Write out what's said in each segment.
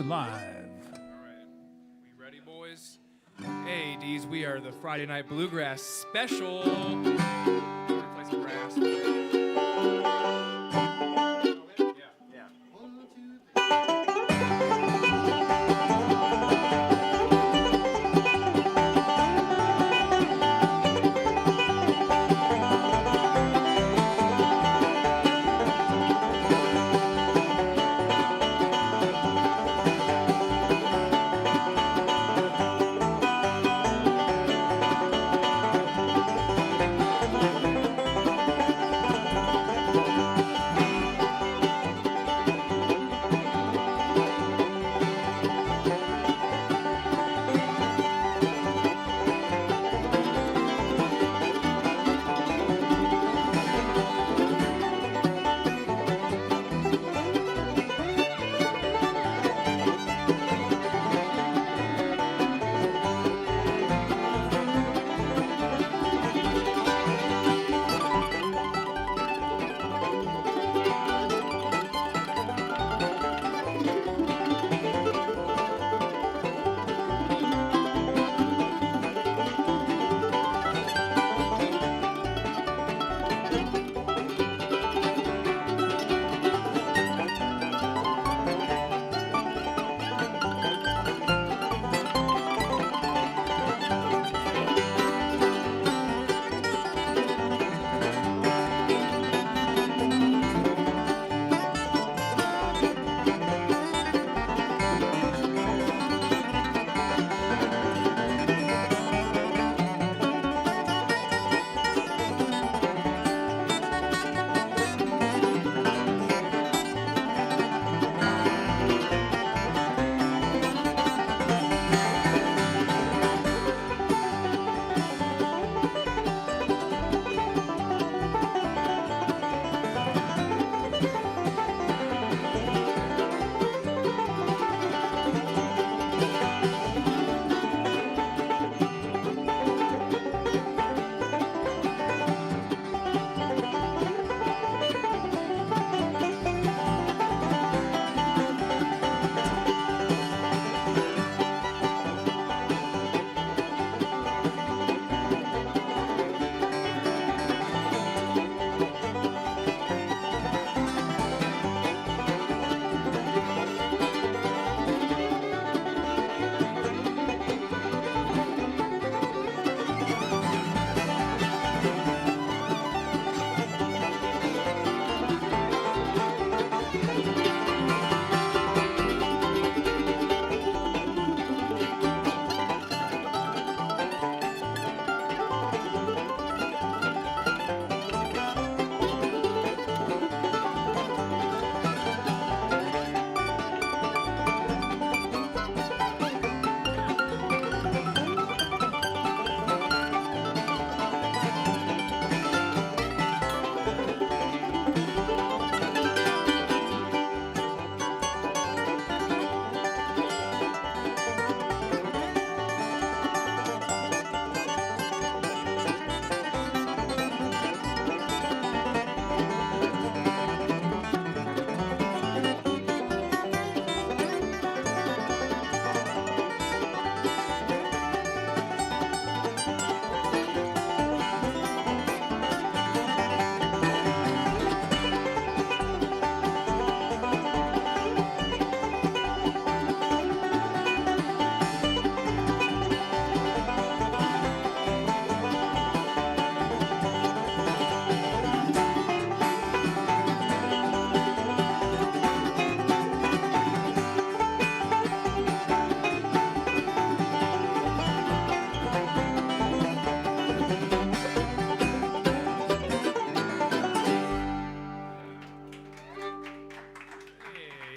live. All right. We ready, boys? Hey, D's, we are the Friday Night Bluegrass Special. Play some grass.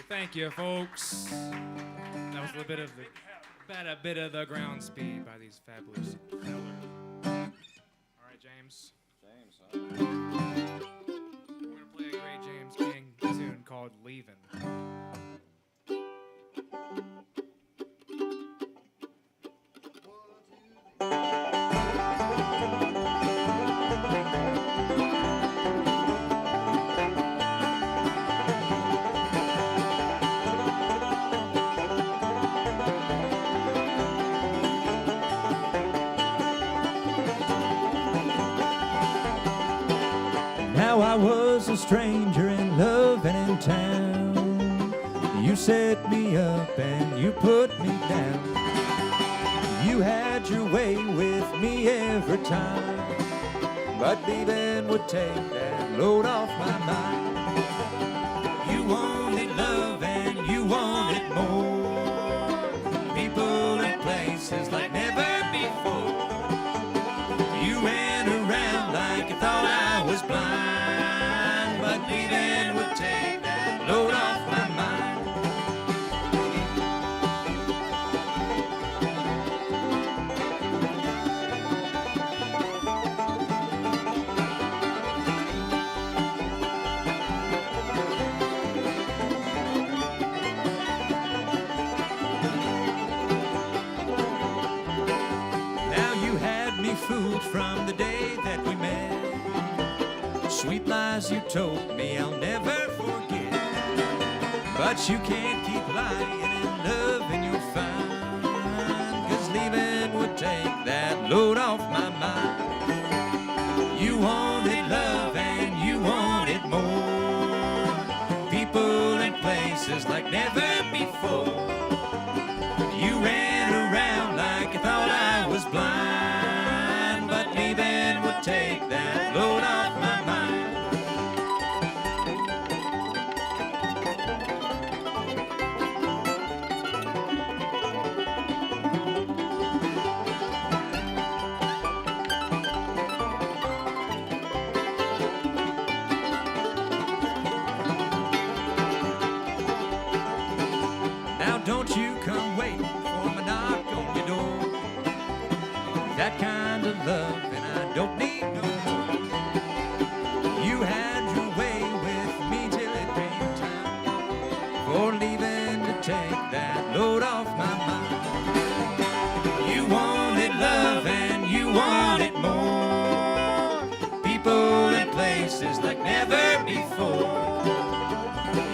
Thank you, folks. That was a bit of the ground speed by these fabulous. All right, James. Huh? We're gonna play a great James King tune called "Leavin'." was a stranger in love and in town. You set me up and you put me down. You had your way with me every time, but leaving would take that load off my mind. You wanted love and you wanted more, people and places like never before. You ran around like you thought I was blind, but leaving would take that load off my mind. Fooled from the day that we met. Sweet lies you told me I'll never forget. But you can't keep lying and loving you'll find, 'cause leaving would take that load off my mind. You wanted love and you wanted more, people and places like never before. You ran around like you thought I was blind, but leaving would take that load off my mind. Now don't you come waiting for my knock on your door. That kind of love and I don't need no more. You had your way with me till it came time for leaving to take that load off my mind. You wanted love and you wanted more, people and places like never before.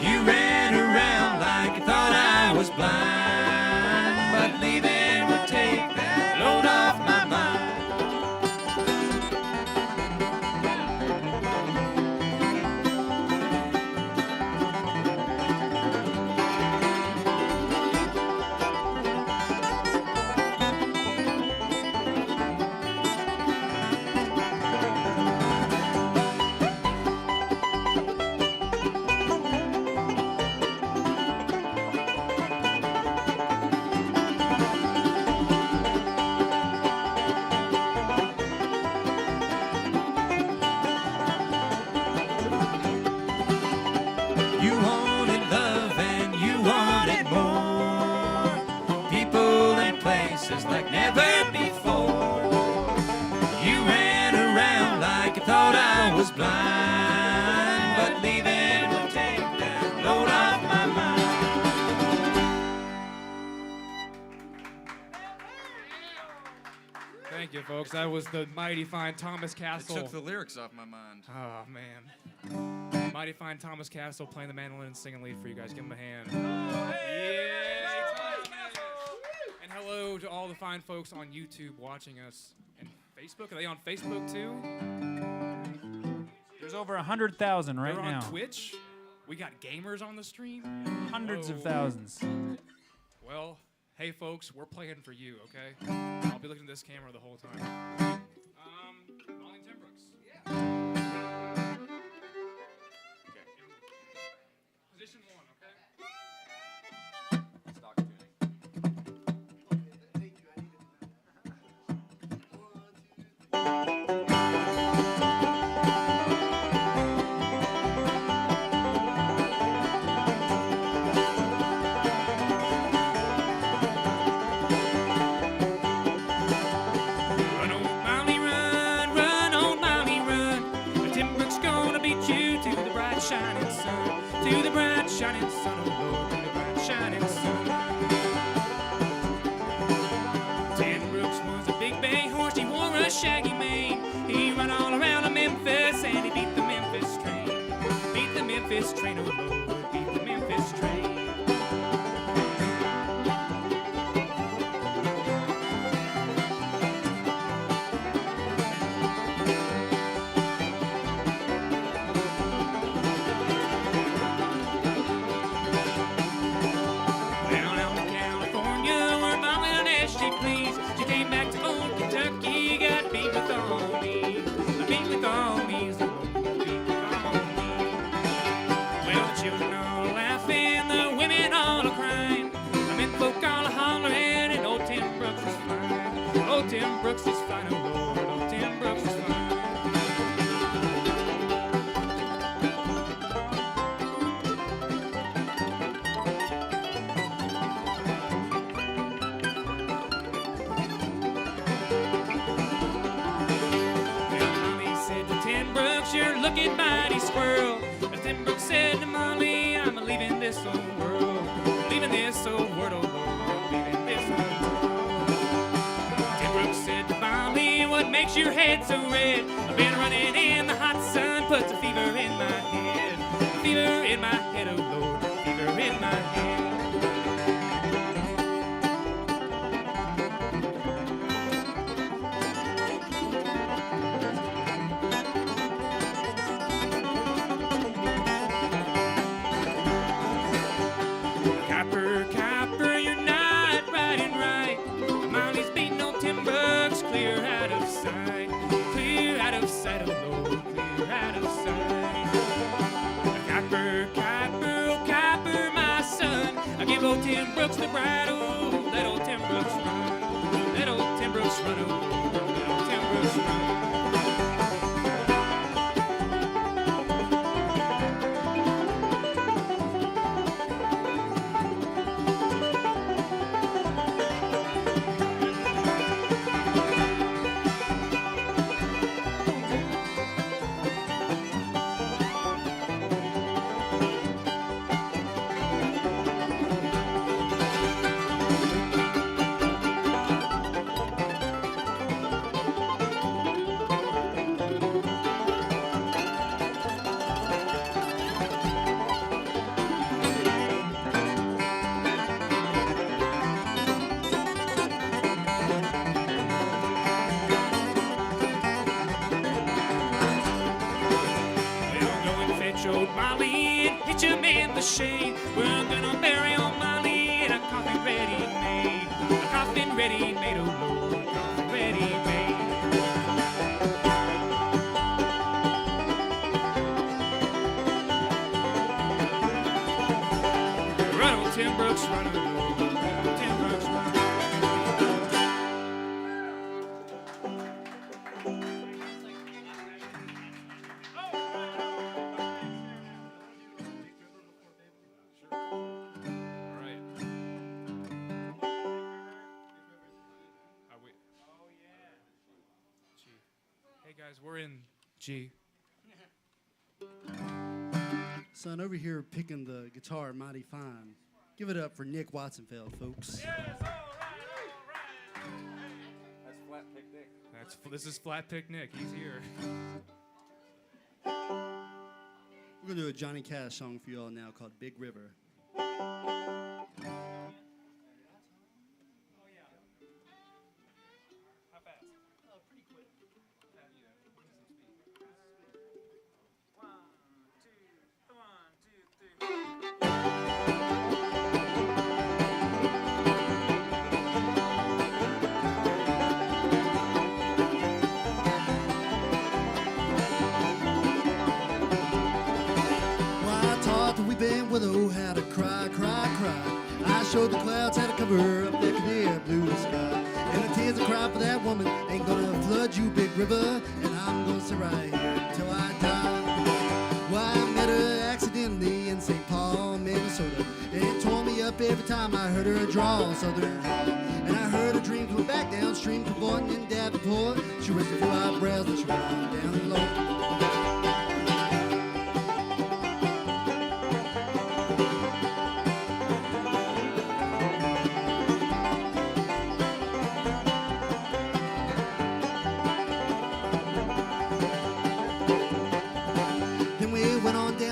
You ran around like you thought I was blind, but leaving would take that load off my mind. You wanted love and you wanted more, people and places like never before. You ran around like you thought I was blind, but leaving would take that load off my mind. Thank you, folks. That was the mighty fine Thomas It Castle. took the lyrics off my mind. Oh, man. Mighty fine Thomas Castle playing the mandolin and singing lead for you guys. Give him a hand. And hello to all the fine folks on YouTube watching us. And Facebook, are they on Facebook too? There's over 100,000 right They're now. on Twitch. We got gamers on the stream. Hundreds of Whoa. thousands. Well, hey folks, we're playing for you, okay? I'll be looking at this camera the whole time. Molly Timbrooks. Yeah. Okay. Position 1, okay? Stock tuning. Run, old Molly, run, old Molly, run. The Timbrook's gonna beat you to the bright shining sun, to the bright shining sun, oh Lord, to the bright shining sun. Timbrook's was a big bay horse, he wore a shaggy mane. He run all around Memphis and he beat the Memphis train. Beat the Memphis train, oh Lord, beat the Memphis train. Brooks is fine, oh Lord, old Tim Brooks is fine. You're looking mighty squirrel. As Tim Brooks said to Molly, I'm leaving this old world. Leaving this old world, oh Lord, leaving this old world. Tim Brooks said to Molly, what makes your head so red? I've been running in the hot sun, puts a fever in my head. A fever in my head, oh Lord, a fever in my head. Old Tim Brooks the bride, oh, let old Tim Brooks run. Let old Tim Brooks run, oh, let old Tim Brooks run. Old Molly and hitch him in the shade. We're gonna bury old Molly in a coffin ready made. A coffin ready made, oh Lord, a coffin ready made. Run, old Tim Brooks, run, oh Lord, run, old Tim Brooks, run. Hey guys, we're in G. Son, over here picking the guitar mighty fine. Give it up for Nick Watsonfeld, folks. Yes, all right. That's Flat Pick Nick. This is Flat Pick Nick. He's here. We're going to do a Johnny Cash song for you all now called Big River. Willow had a cry, cry, cry. I showed the clouds how to cover up that clear blue sky. And the tears I cry for that woman ain't gonna flood you, Big River. And I'm gonna sit right here until I die. Why, I met her accidentally in St. Paul, Minnesota. And it tore me up every time I heard her draw southern drawl. And I heard her dream come back downstream from Boynton and Davenport. She raised a few eyebrows and she went on down low.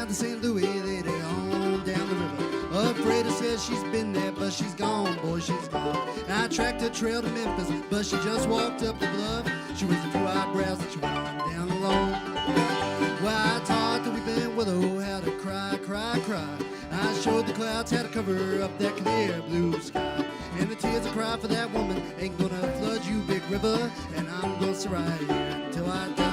St. Louis, later on down the river. Afraid to say she's been there, but she's gone, boy, she's gone. And I tracked her trail to Memphis, but she just walked up the bluff. She raised a few eyebrows and she went on down alone. Well, I taught the weeping willow how to cry, cry, cry. I showed the clouds how to cover up that clear blue sky. And the tears I cry for that woman ain't gonna flood you, Big River. And I'm gonna sit right here until I die.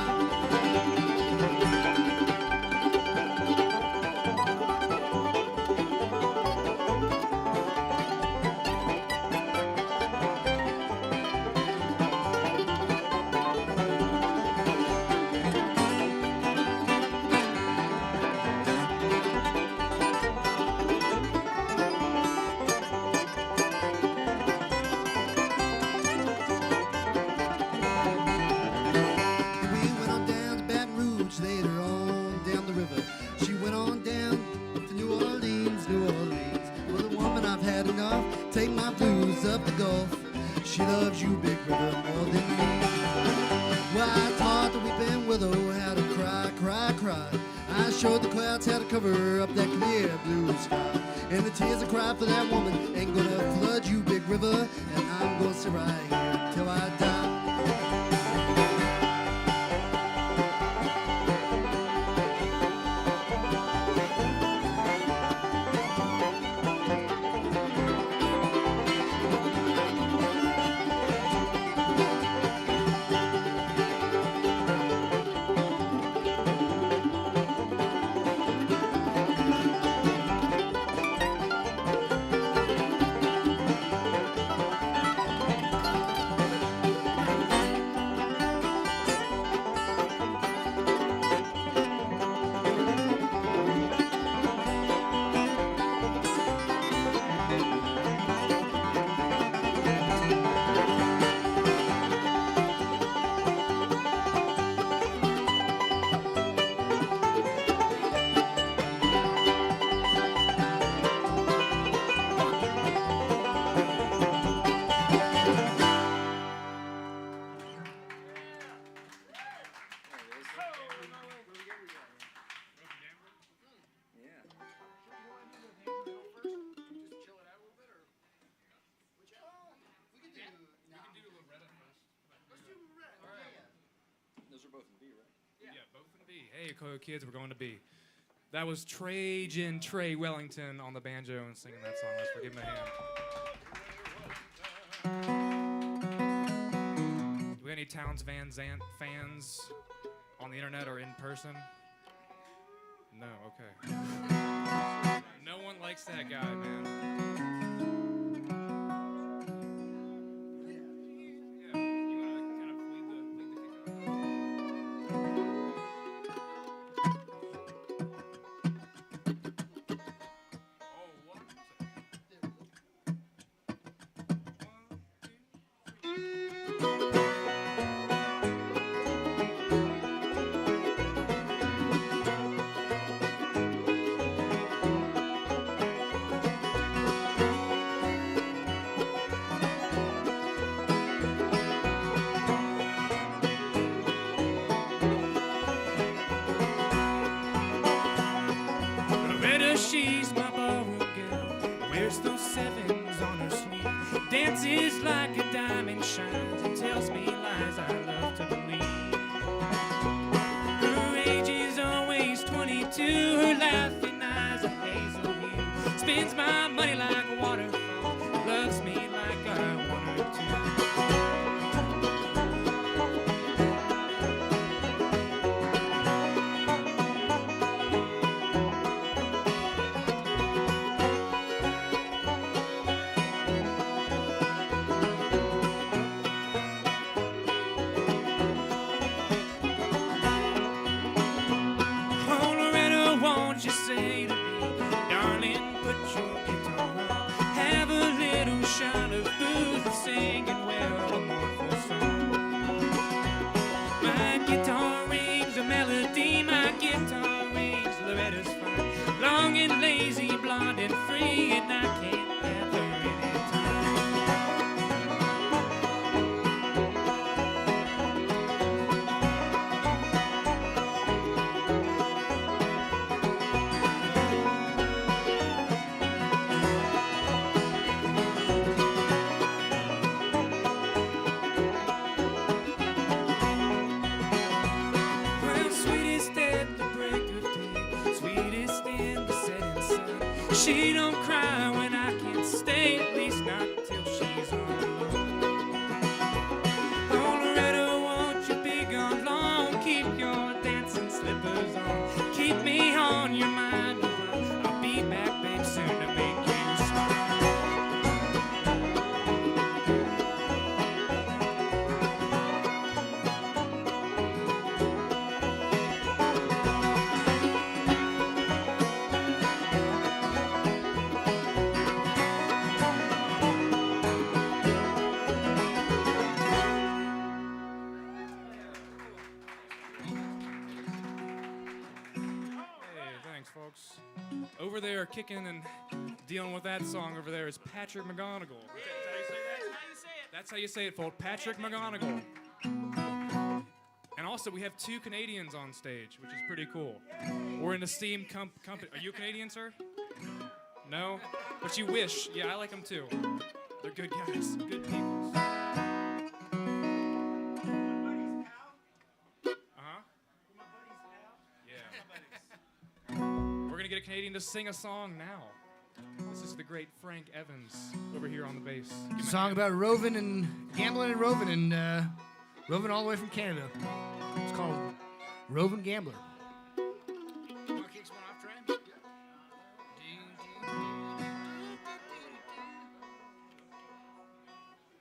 had enough. Take my blues up the Gulf. She loves you, Big River, more than me. Well, I taught the weeping willow how to cry, cry, cry. I showed the clouds how to cover up that clear blue sky. And the tears I cry for that woman ain't gonna flood you, Big River. And I'm gonna sit right here till I die. Hey, Coyote Kids, we're going to B. That was Trajan Trey Wellington on the banjo and singing that song. Let's give him a hand. Do we have any Towns Van Zant fans on the internet or in person? No, okay. No one likes that guy, man. She's my ballroom girl, wears those sevens on her sleeve, dances like a diamond shines and tells me lies I love to believe. Her age is always 22, her laughing eyes a hazel hue, spends my money like a waterfall, loves me like I want her to. You say to me, darling, put your guitar on, have a little shot of booze and sing and well a mournful song. My guitar rings a melody, my guitar rings Loretta's fine, long and lazy, blonde and free, and I can't have her she don't cry when I can't stay, at least not till she's all alone. Oh, Loretta, won't you be gone long? Keep your dancing slippers on. Keep me on your mind a while. I'll be back, babe, soon to make you smile. Folks over there kicking and dealing with that song over there is Patrick McGonagall. That's how you say it, folks. Patrick McGonagall. And also, we have 2 Canadians on stage, which is pretty cool. We're an esteemed company. Are you a Canadian, sir? No? But you wish. Yeah, I like them too. They're good guys, good people. Yeah. We're going to get a Canadian to sing a song now. This is the great Frank Evans over here on the bass. It's a song about roving and gambling and roving all the way from Canada. It's called Roving Gambler. You want to kick one off, Trey?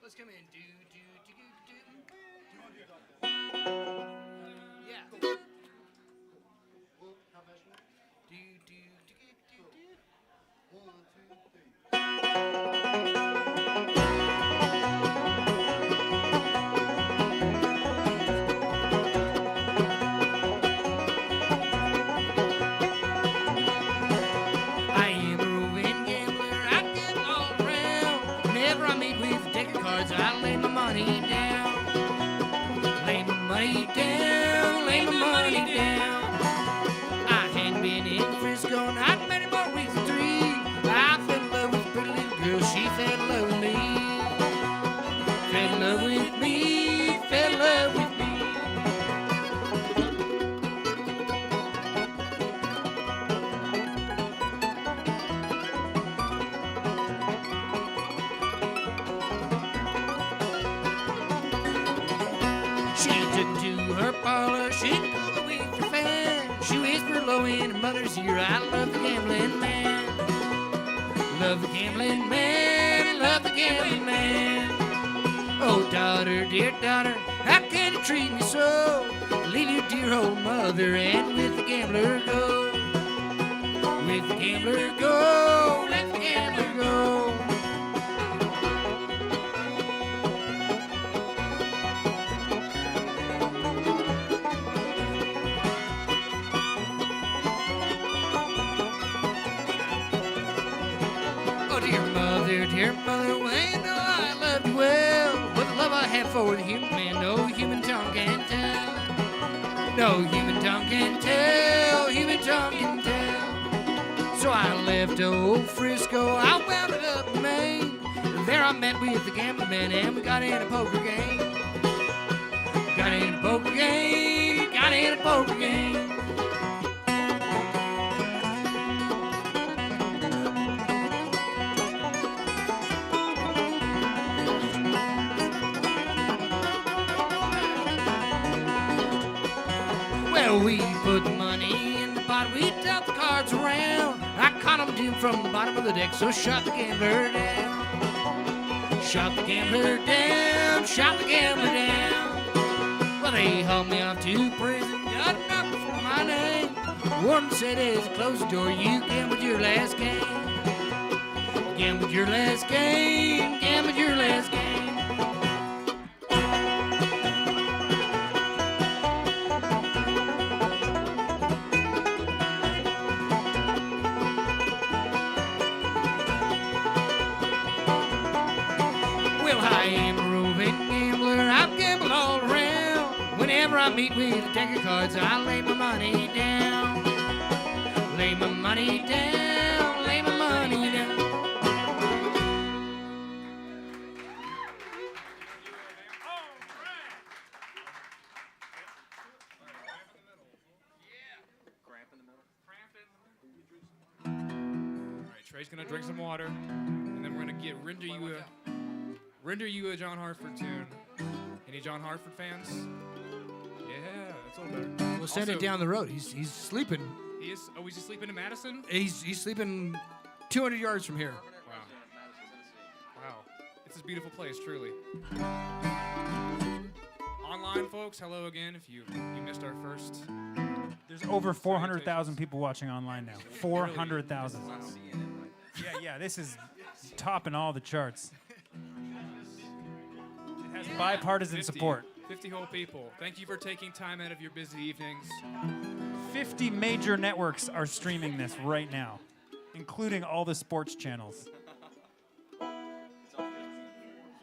Let's come in. Yeah. I am a roving gambler. I gamble all around. Whenever I meet with a deck of cards, I lay my money down. Lay my money down. Lay my money down. I hadn't been in Frisco and I'd met him more weeks than 3. I fell in love with a pretty little girl. She fell in love with me. Fell in love with me. Fell in love with me. She took to her parlor, she called with her fan. She whispered low in her mother's ear, I love the gambling man. Love the gambling man, love the gambling man. Oh, daughter, dear daughter, how can you treat me so? Leave your dear old mother and with the gambler go. With the gambler go, let the gambler go. Dear mother, well, you know I love you well. But the love I have for the human man, no human tongue can tell. No human tongue can tell, human tongue can tell. So I left old Frisco, I wound it up in Maine. There I met with the gambling man and we got in a poker game. Got in a poker game, got in a poker game. We put the money in the pot, we dealt the cards around. I caught them down from the bottom of the deck, so shot the gambler down. Shot the gambler down, shot the gambler down. Well, they hauled me off to prison, got a number for my name. Warden said as he closed the door, you gambled your last game. Gambled your last game, gambled your last game. I meet with a deck of cards, I lay my money down. Lay my money down, lay my money down. All right, Trey's gonna drink some water, and then we're gonna render you a John Hartford tune. Any John Hartford fans? Yeah, that's a little better. We'll send it down the road. He's sleeping. He is. Oh, is he sleeping in Madison? He's sleeping 200 yards from here. Wow. Wow. It's a beautiful place, truly. Online folks, hello again. If you missed our first. There's over 400,000 people watching online now. 400,000. Wow. Yeah. This is topping all the charts. It has bipartisan support. 50 whole people. Thank you for taking time out of your busy evenings. 50 major networks are streaming this right now, including all the sports channels.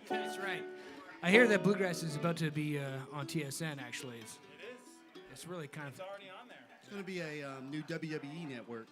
That's right. I hear that bluegrass is about to be on TSN. Actually, it's really kind of. already on there. It's going to be a new WWE network.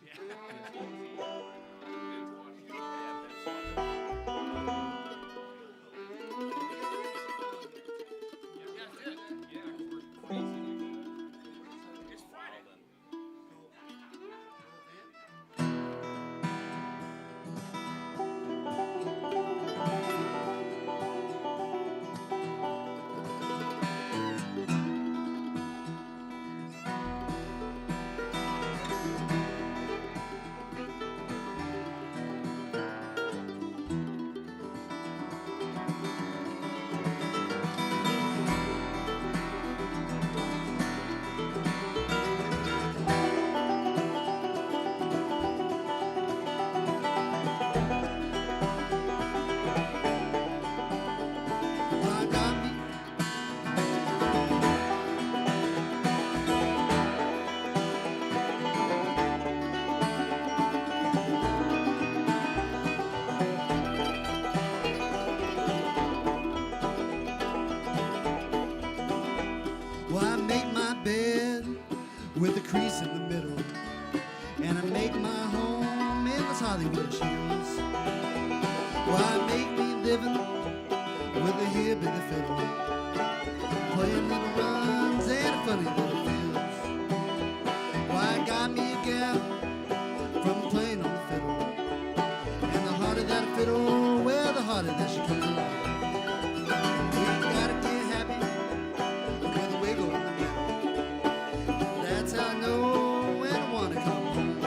I got me Well, I make my bed with a crease in the middle, and I make my home in those Hollywood shoes. Well, I make me living with a hillbilly fiddle, playing little runs and funny little fields. Well, I got me a gal from playing on the fiddle, and the harder that fiddle, well, the harder that she comes along. We gotta get happy with a wiggle in the middle. That's how I know when I wanna come home.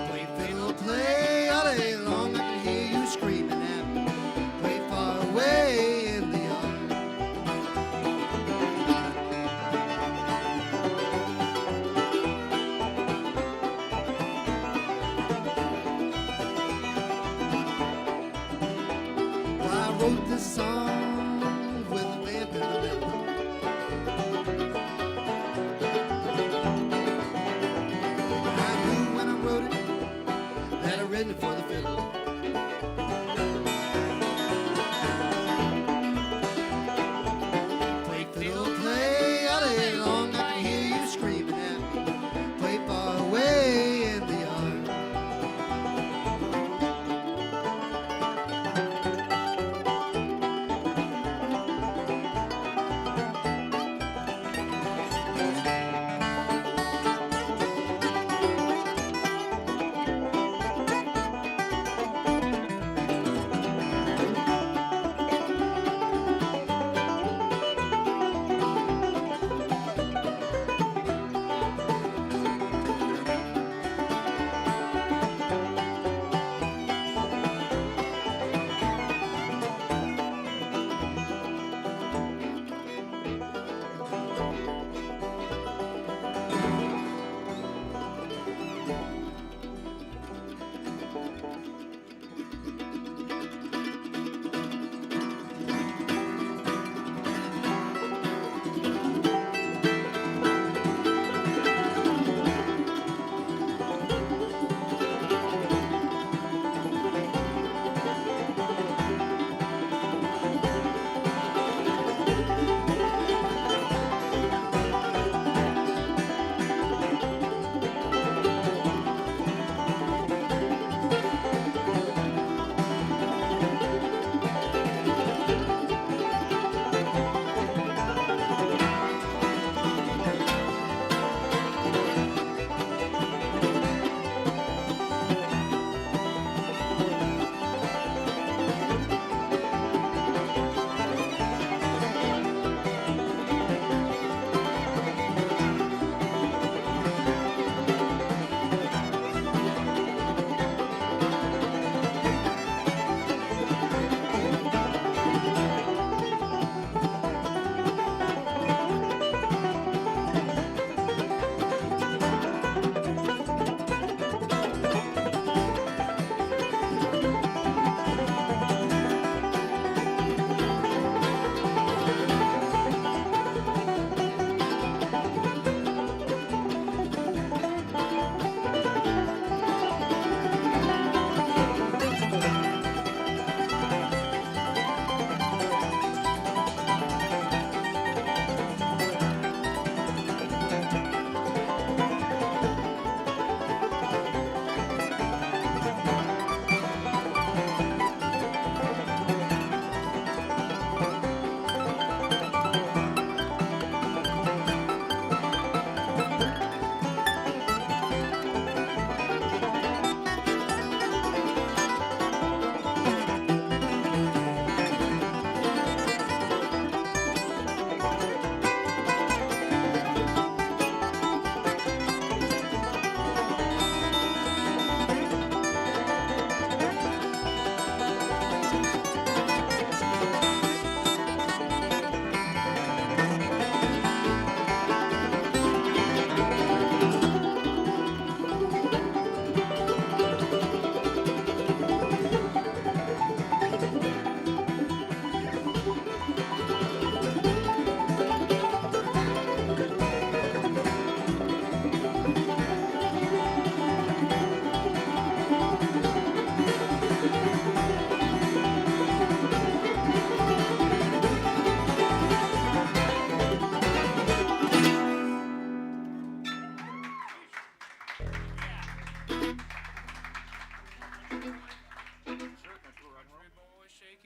Play fiddle, play all day long. I can hear you screaming at me. Play far away in the yard. Well, I wrote this song with a vamp in the middle. I knew when I wrote it that I written it for the fiddle. Play fiddle, play all day long. I can hear you screaming at me. Play far away in the yard.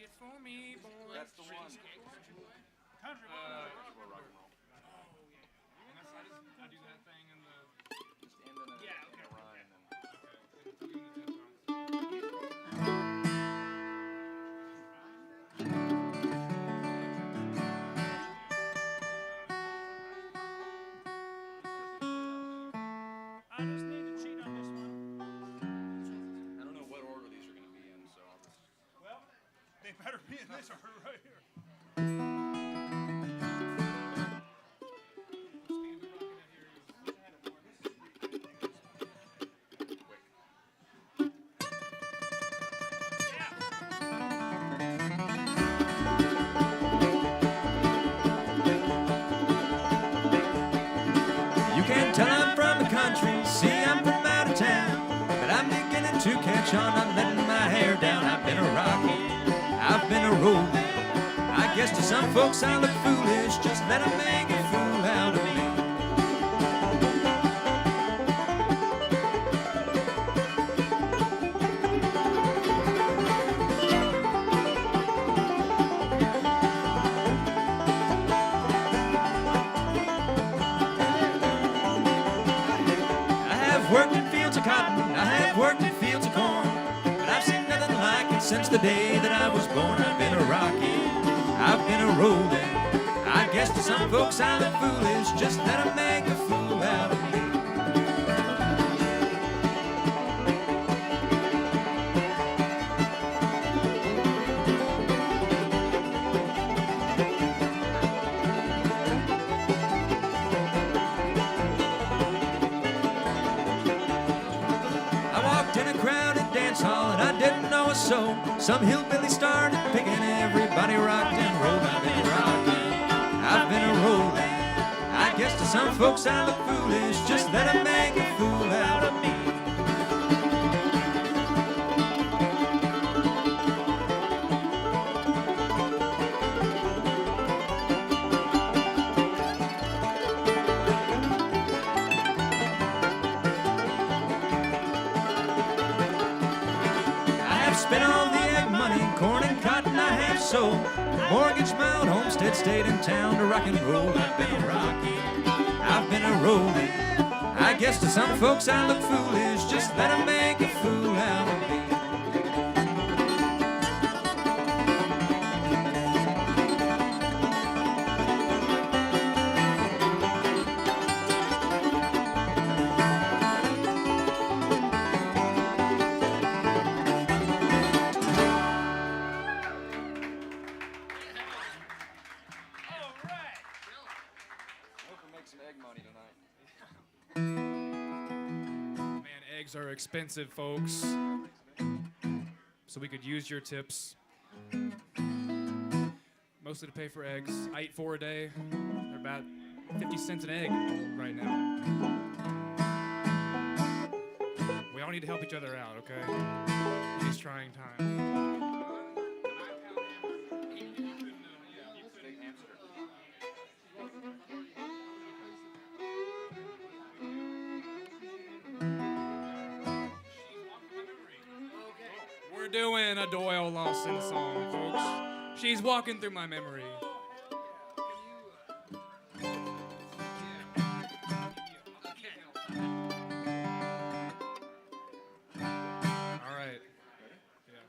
it for me, boy. That's the one. Country I do that thing in the. Just end in a, in a run and then. I just need to cheat on this one. I don't know what order these are going to be in, so I'll just. Well, they better be in this order right here. You can tell I'm from the country, see I'm from out of town, but I'm beginning to catch on, I'm letting my hair down. I've been a rocky, I've been a rolling. I guess to some folks I look foolish, just let 'em make a fool out of me. Worked in fields of cotton, I have worked in fields of corn, but I've seen nothing like it since the day that I was born. I've been a rocky, I've been a rolling. I guess to some folks I look foolish, just let 'em make a fool out of me. Hall and I didn't know a soul. Some hillbilly started picking, everybody rocked and rolled. I've been rocking, I've been a rolling. I guess to some folks I look foolish, just let 'em make a fool out of me. Spent all the egg money, corn and cotton I have sold. Mortgaged my own homestead, stayed in town to rock and roll. I've been a rocky, I've been a rolling. I guess to some folks I look foolish, just let 'em make a fool out of me. Man, eggs are expensive, folks. So we could use your tips. Mostly to pay for eggs. I eat 4 a day. They're about 50 cents an egg right now. We all need to help each other out, okay? In these trying times. We're doing a Doyle Lawson song, folks. She's walking through my memory. All right. Yeah.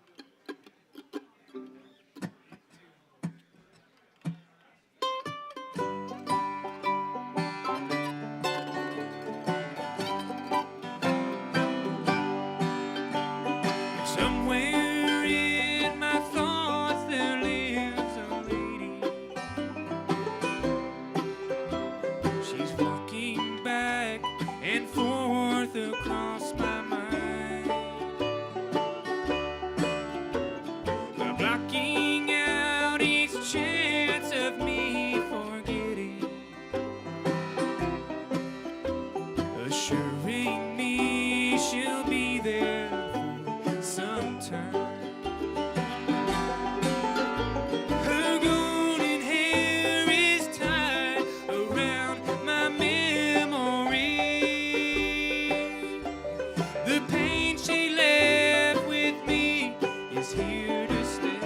Somewhere in my thoughts there lives a lady. She's walking back and forth across my mind, blocking out each chance of me forgetting, assuring me she'll be there sometime. Her golden hair is tied around my memory. The pain she left with me is here to stay.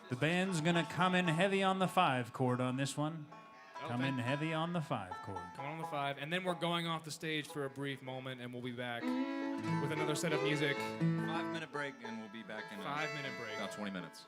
The band's gonna come in heavy on the 5 chord on this one. Come in heavy on the 5 chord. Come on the 5, and then we're going off the stage for a brief moment, and we'll be back with another set of music. 5-minute break, and we'll be back in 5-minute break. about 20 minutes.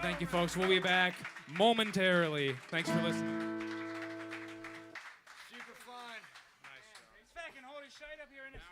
Thank you, folks. We'll be back momentarily. Thanks for listening. Super fun. He's fucking holy shit up here in a...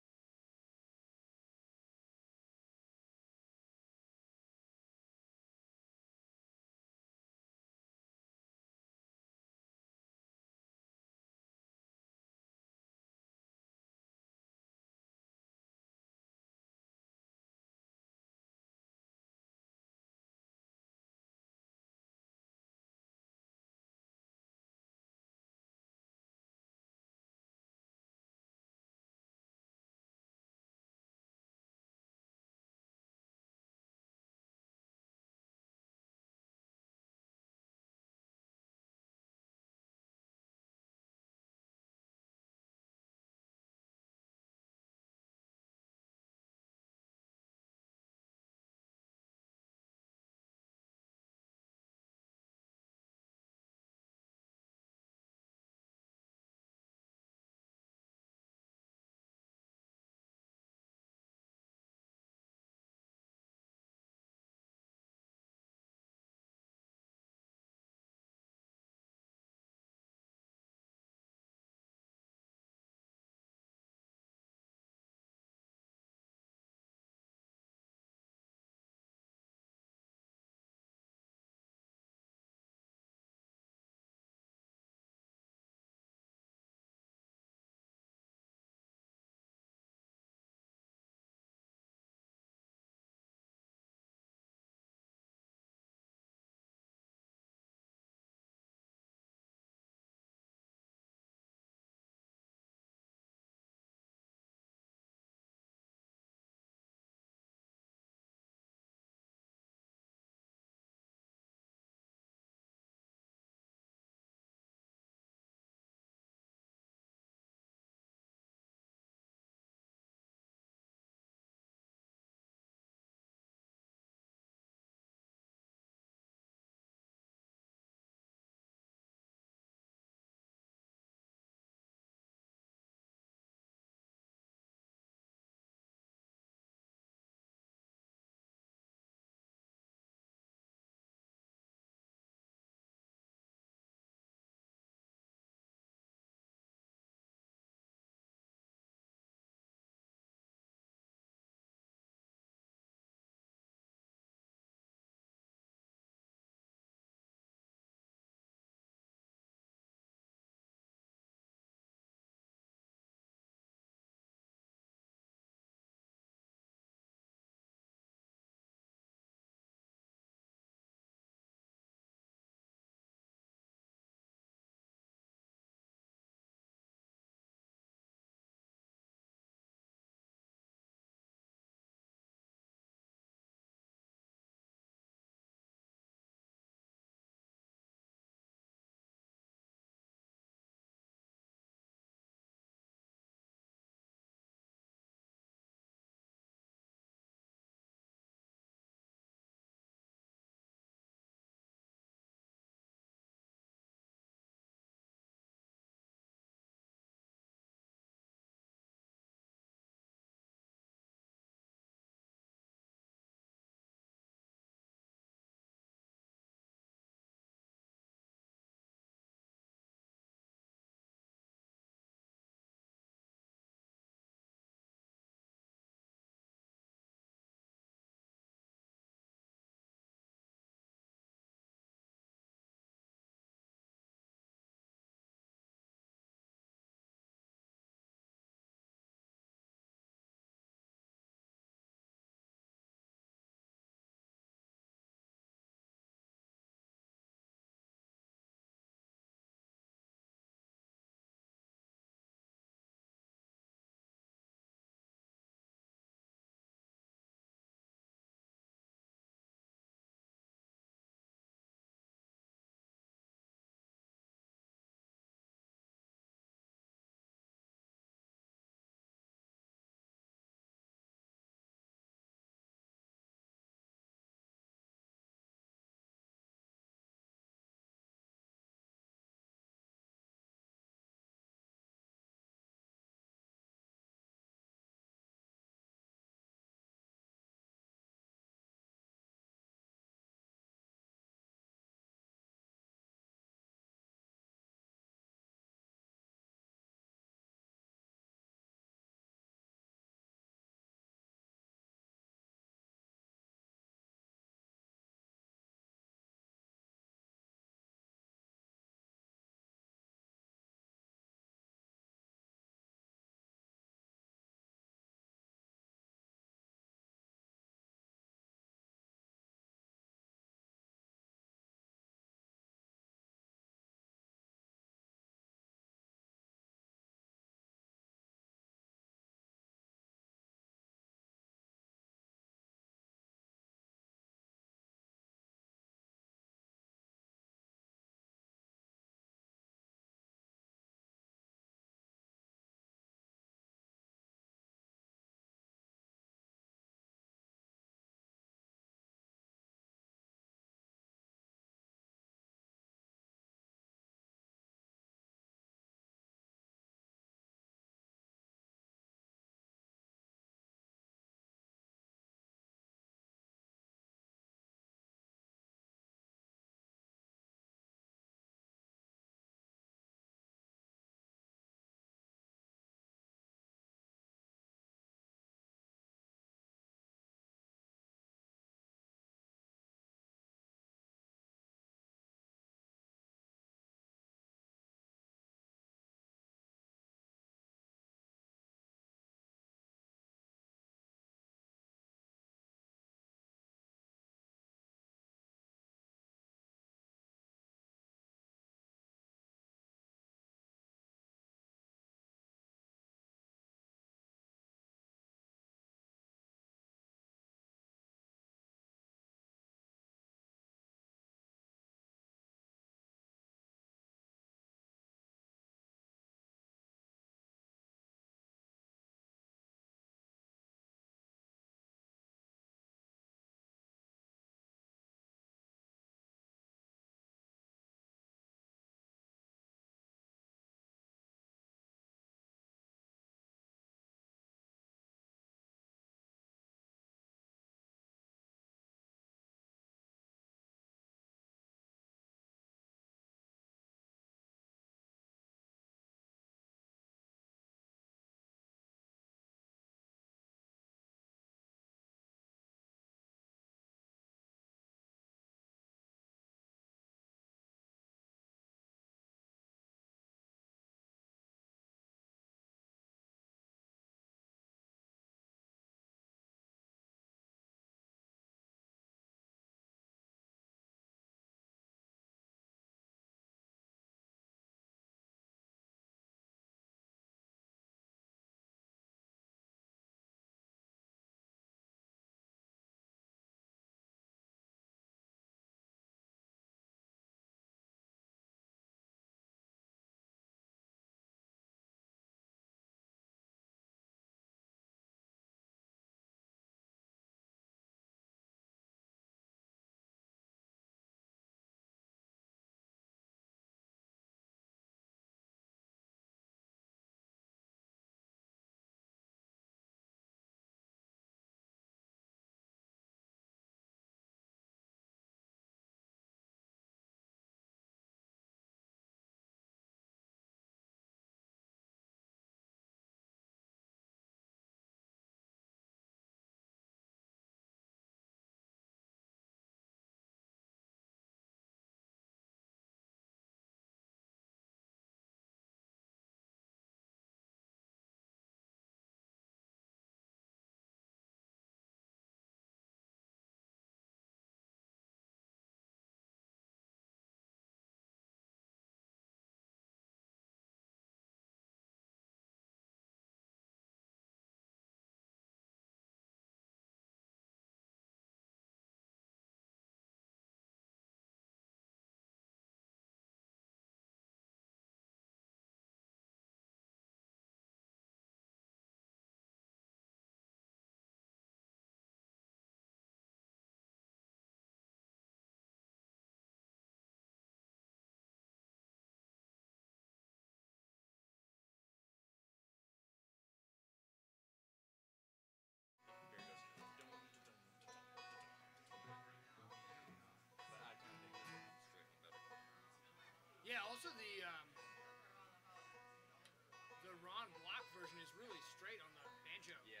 the Ron Block version is really straight on the banjo. Yeah.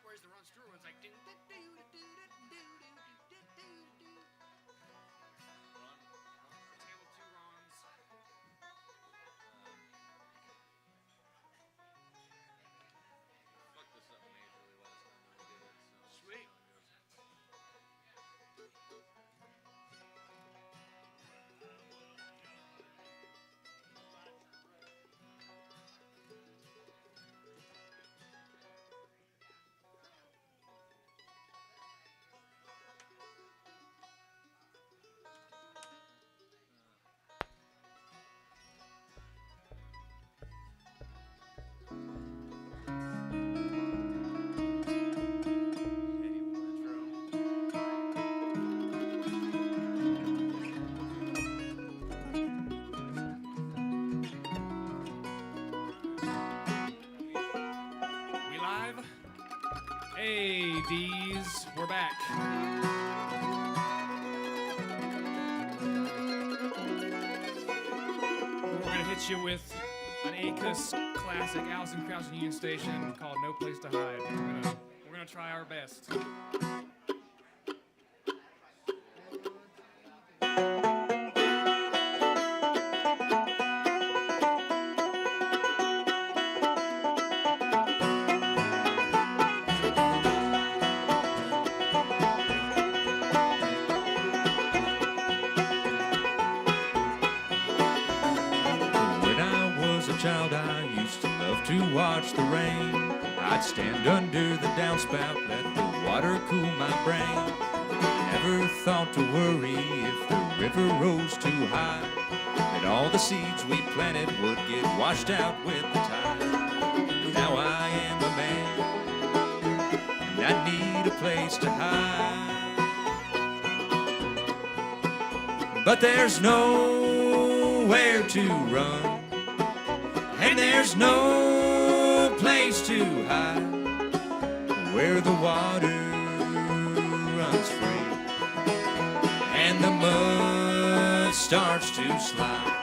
Whereas the Ron Stewart one's like. Ron, Tale of two Rons. fucked this up majorly last time when we did it. So Sweet. heavy intro. We live? Hey, D's, we're back. We're gonna hit you with an ACUS classic, Alison Krauss and Union Station, called No Place to Hide. We're gonna try our best. When I was a child, I used to love to watch the rain. I'd stand under the downspout, let the water cool my brain. Never thought to worry if the river rose too high, that all the seeds we planted would get washed out with the tide. Now I am a man, and I need a place to hide. But there's nowhere to run, and there's no place to hide, where the water runs free and the mud starts to slide.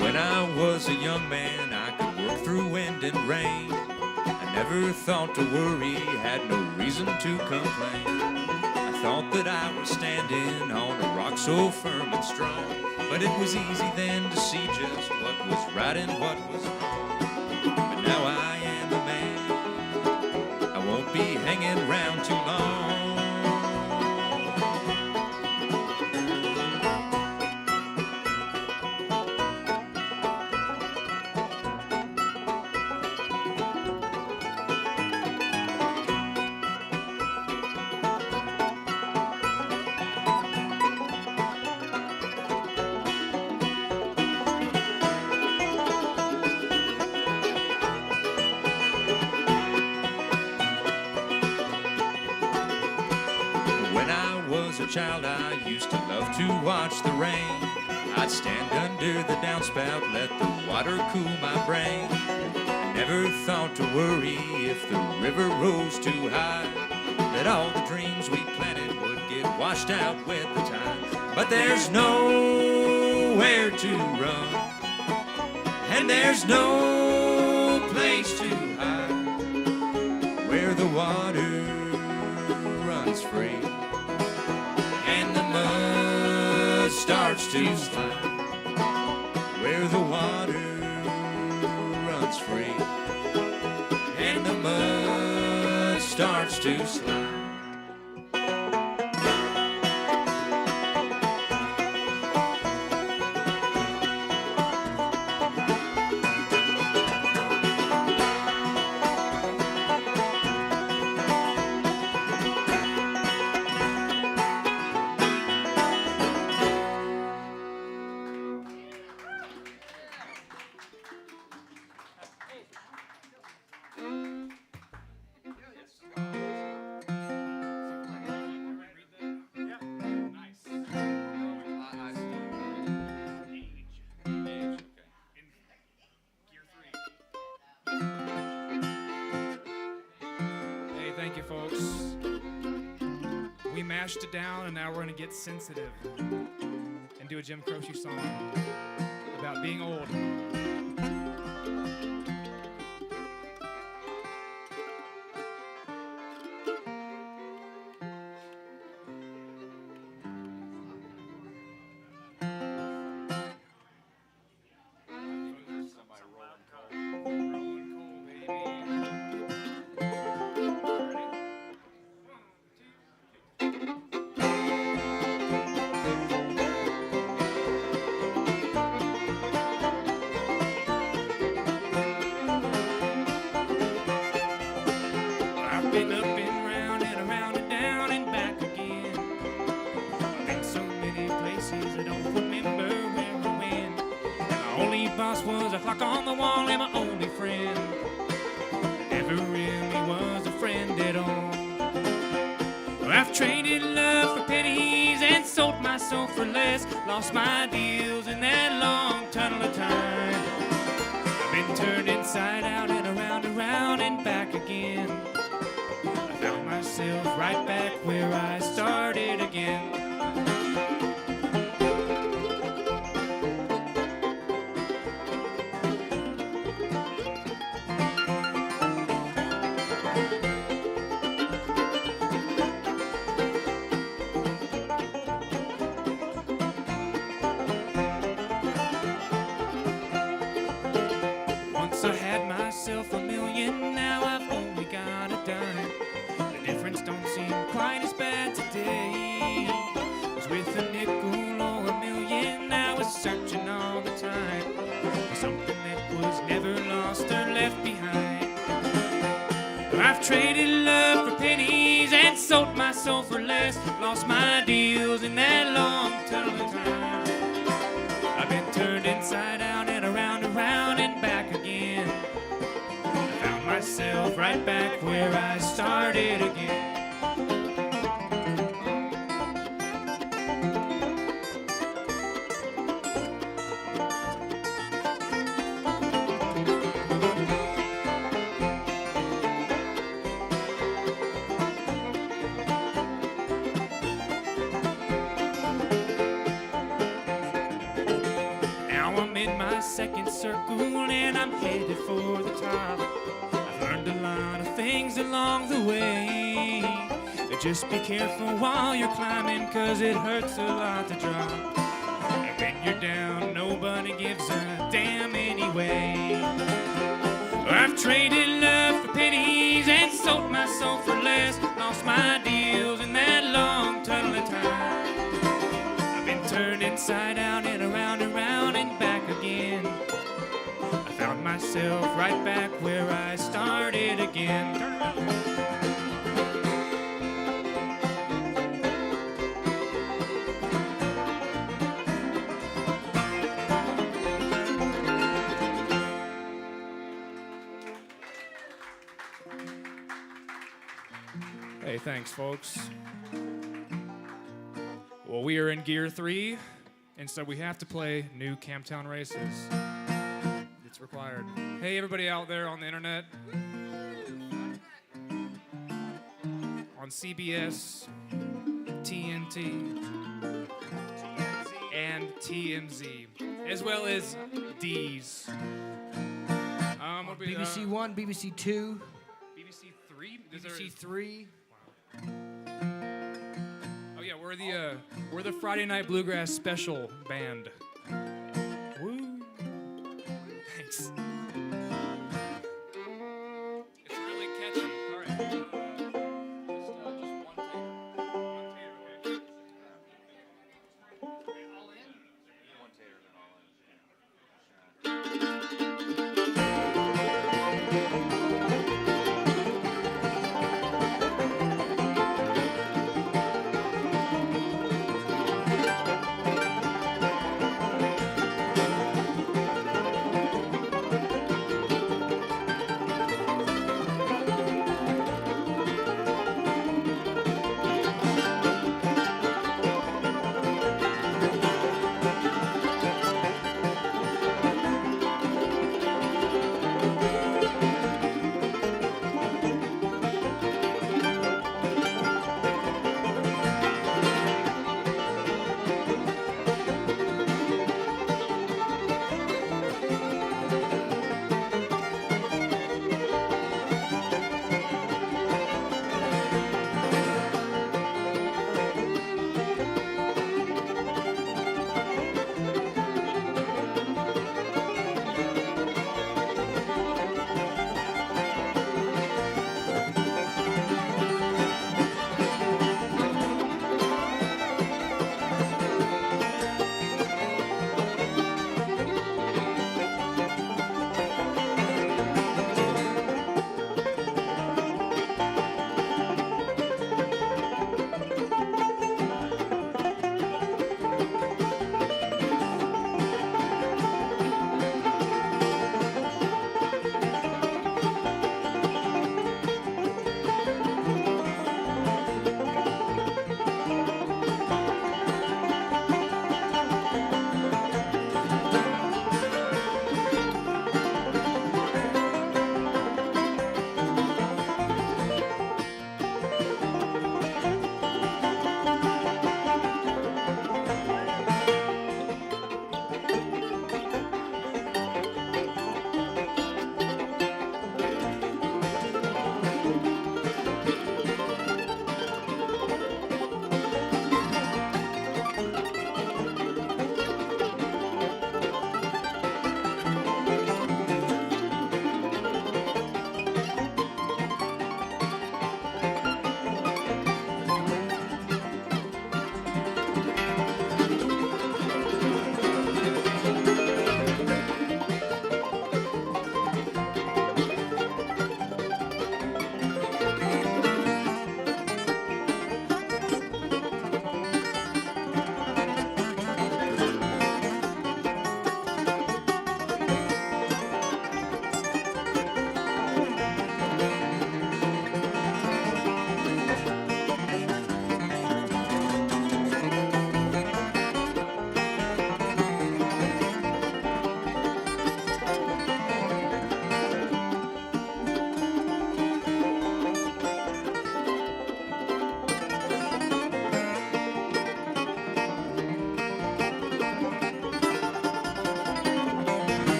When I was a young man, I could work through wind and rain. I never thought to worry, had no reason to complain. I thought that I was standing on a rock so firm and strong, but it was easy then to see just what was right and what was wrong. But now I am a man, I won't be hanging around too long. When I was a child, I used to love to watch the rain. I'd stand under the downspout, let the water cool my brain. I never thought to worry if the river rose too high, that all the dreams we planted would get washed out with the tide. But there's nowhere to run, and there's no place to hide, where the water runs free and the mud starts to slide, where the water runs free and the mud starts to slide. Thank you, folks. We mashed it down, and now we're gonna get sensitive and do a Jim Croce song about being old. I've been up and round and around and down and back again. I've been so many places I don't remember where or when. And my only boss was a clock on the wall and my only friend never really was a friend at all. Well, I've traded love for pennies and sold my soul for less. Lost my deals in that long tunnel of time. I've been turned inside out and around and back again. I found myself right back where I started again. Once I had myself $1 million, now I've only got a dime. The difference don't seem quite as bad today. 'Cause with a nickel or $1 million, I was searching all the time for something that was never lost or left behind. I've traded love for pennies and sold my soul for less. Lost my deals in that long tunnel of time. I've been turned inside out and around and back again. I found myself right back where I started again. Now I'm in my second circle and I'm headed for the top. I've learned a lot of things along the way. But just be careful while you're climbing, 'cause it hurts a lot to drop. And when you're down, nobody gives a damn anyway. I've traded love for pennies and sold my soul for less. Lost my deals in that long tunnel of time. I've been turned inside out and around and back again. I found myself right back where I started again. Turn around. Hey, thanks, folks. Well, we are in Gear 3, and so we have to play new Camptown races. It's required. Hey, everybody out there on the internet, on CBS, TNT, and TMZ, as well as D's. What we, BBC One, BBC Two, BBC 3? BBC Three. Oh yeah, we're the Friday Night Bluegrass special band. Woo! Thanks. It's really catchy. All right. Just one tater. One tater, okay? All in? One tater, then all in.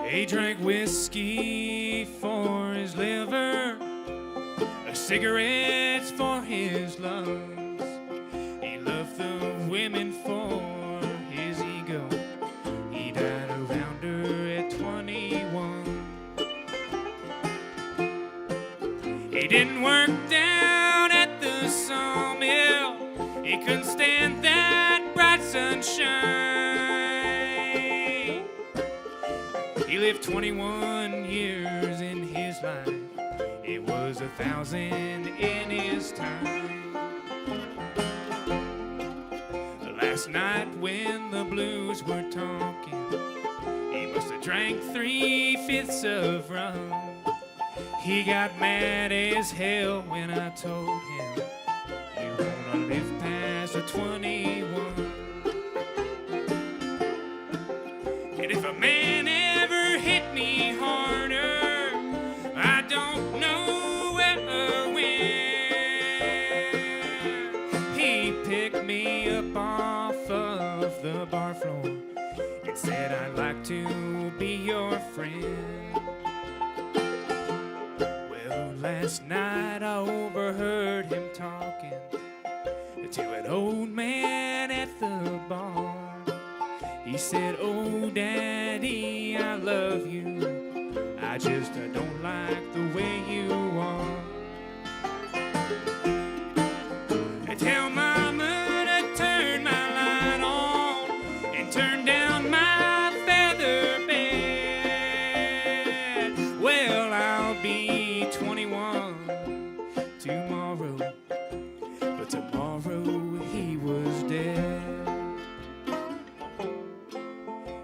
He drank whiskey for his liver, cigarettes for his lungs. He loved the women for his ego. He died around her at 21. He didn't work down at the sawmill. He couldn't stand that bright sunshine. He lived 21 years in his life. It was 1,000 in his time. Last night when the blues were talking, he must have drank 3/5 of rum. He got mad as hell when I told him, you wanna live past 21. And if a man ever hit me harder, I don't know where or when. He picked me up off of the bar floor and said, I'd like to be your friend. Well, last night I overheard him talking to an old man at the bar. He said, oh, Daddy, I love you. I just don't like the way you are. I tell Mama to turn my light on and turn down my feather bed. Well, I'll be 21 tomorrow, but tomorrow he was dead.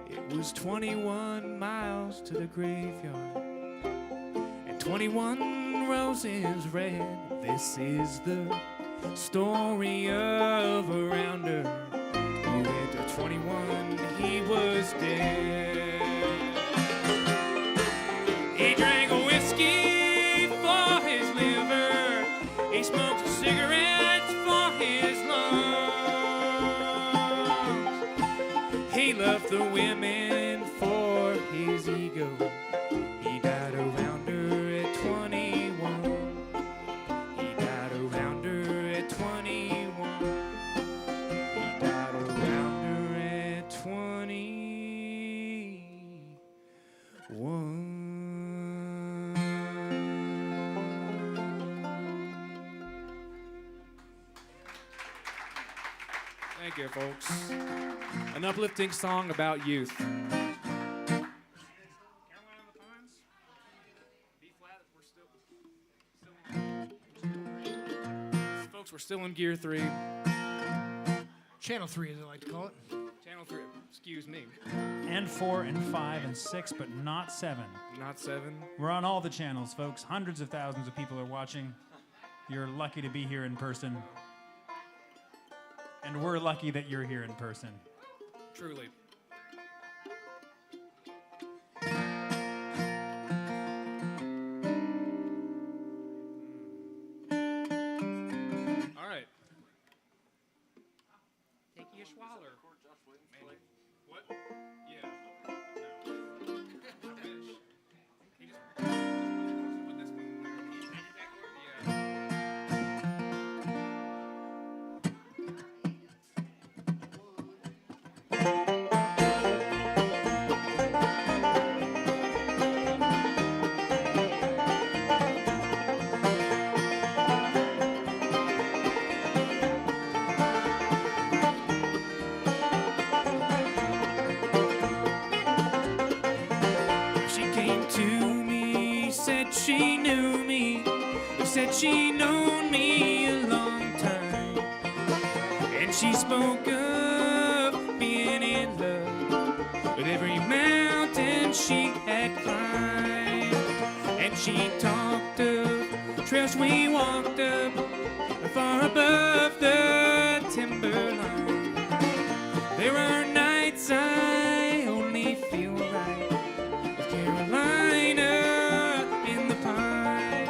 It was 21 miles to the graveyard and 21 roses red. This is the story of a rounder who went to 21, he was dead. He drank whiskey for his liver. He smoked cigarettes for his lungs. He loved the women for his ego. He died around her at 21. He died around her at 21. He died around her at 21. Thank you, folks. An uplifting song about youth. Folks, we're still in Gear 3. Channel 3, as I like to call it. Channel 3, excuse me. And 4 and 5 and 6, but not 7. Not 7. We're on all the channels, folks. Hundreds of thousands of people are watching. You're lucky to be here in person. And we're lucky that you're here in person. Truly. All right. Take you a swaller. What? Yeah. No. I wish. He just put this one there. Yeah. She came to me, said she knew me, said she known me a long time. And she spoke of being in love with every mountain she had climbed. And she talked of trails we walked up far above the timberline. There are nights I only feel right with Carolina in the pine.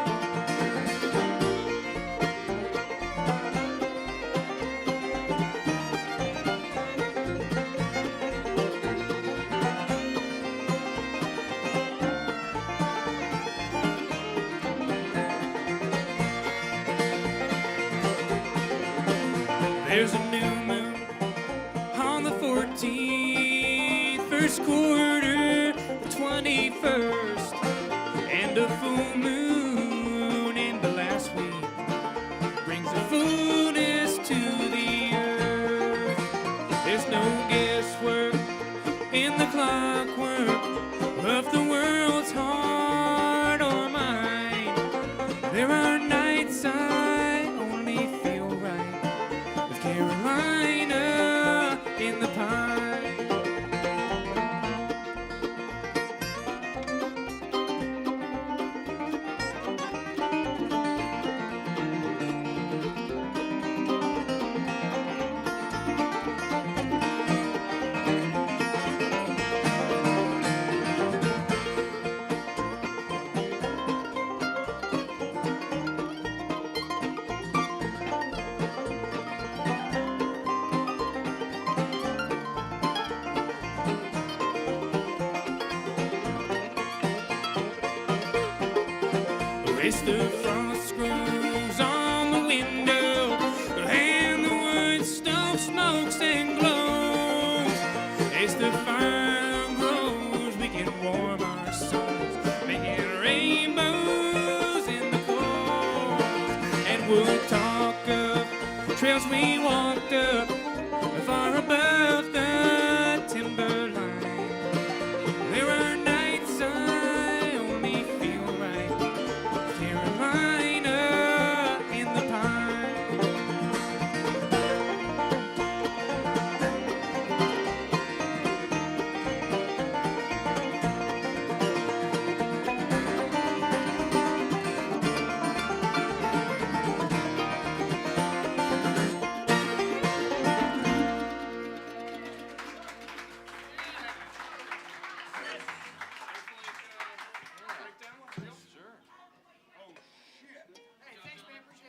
There's a new moon on the 14th, first quarter, the 21st, and a full moon in the last week brings a fullness to the earth. There's no guesswork in the clockwork of the world's heart or mind. There are nights I only feel right with Carolina in the pine. Race the frost screws on the window, and the wood stove smokes and glows. As the fire grows, we can warm our souls, making rainbows in the cold. And we'll talk of trails we walked up far above the timberline. There are nights I only feel right, Carolina in the pine.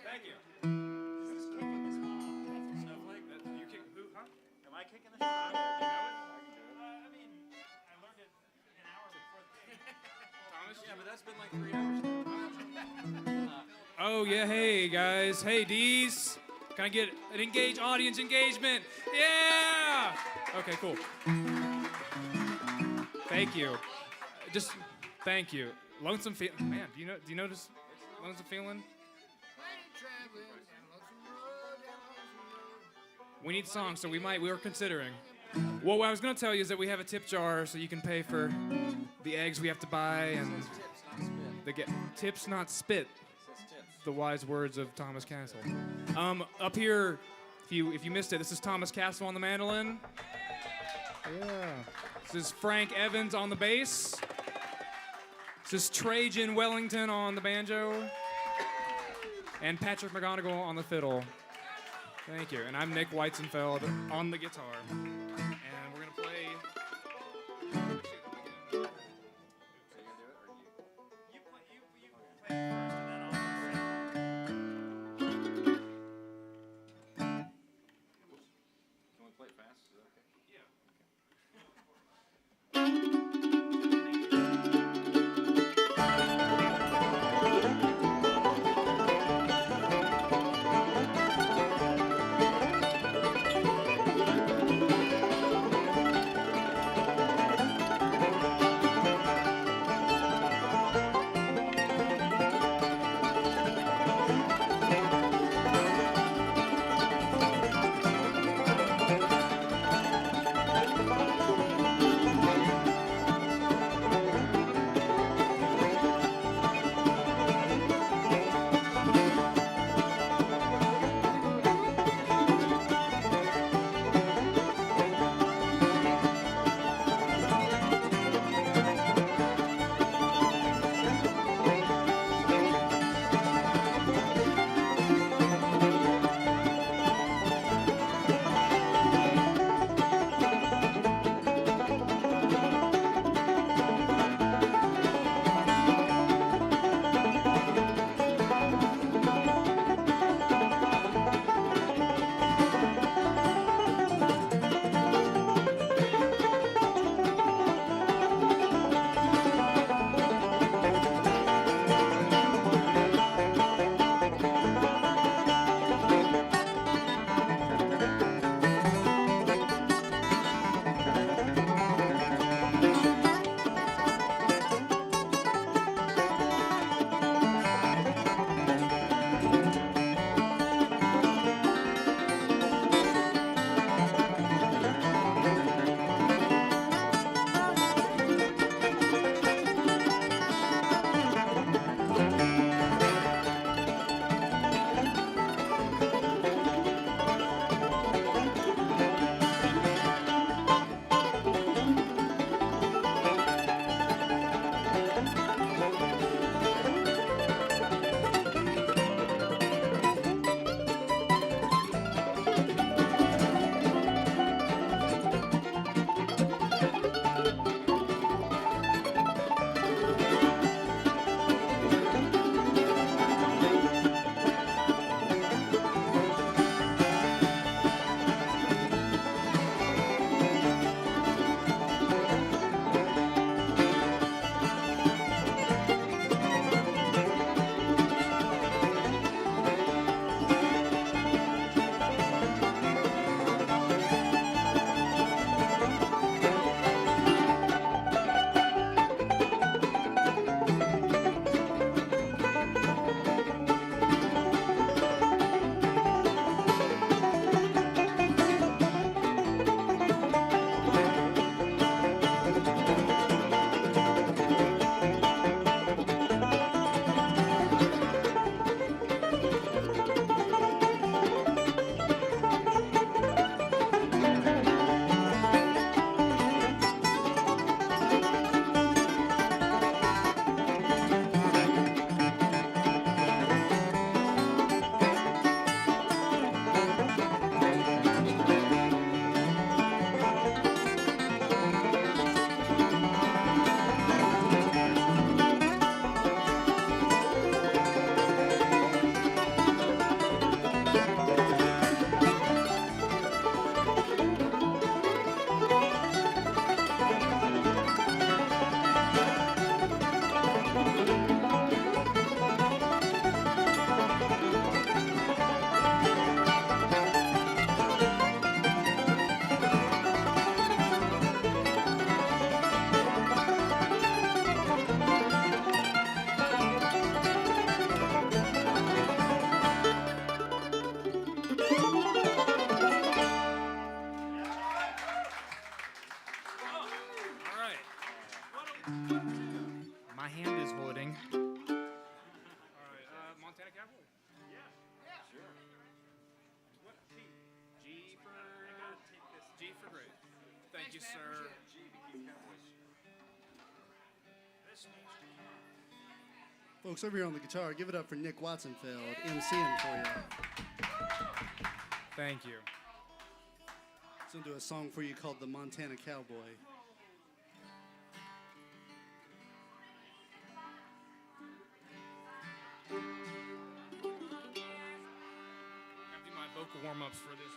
Thank you. Snowflake, that you kick who? Huh? Am I kicking the shit? I mean, I learned it an hour before. Thomas? Yeah, but that's been like 3 hours. Oh yeah, hey guys, hey D's. Can I get an engaged audience engagement? Yeah. Okay, cool. Thank you. Just thank you. Lonesome feel. Man, do you notice lonesome feeling? We need songs, so we were considering. Well, what I was gonna tell you is that we have a tip jar, so you can pay for the eggs we have to buy and tips, not spit. The wise words of Thomas Castle. Up here, if you missed it, this is Thomas Castle on the mandolin. Yeah. This is Frank Evans on the bass. This is Trajan Wellington on the banjo. And Patrick McGonigal on the fiddle. Thank you. And I'm Nick Weitzenfeld on the guitar. And we're gonna play. Can we play it fast? Is that okay? Yeah. My hand is holding. All right, Montana Cowboy. Yeah. Sure. What key? G for. G for great. Thank you, sir. Folks, over here on the guitar, give it up for Nick Watsonfeld, MCing for you. Thank you. He's going to do a song for you called The Montana Cowboy. I'll do my vocal warm-ups for this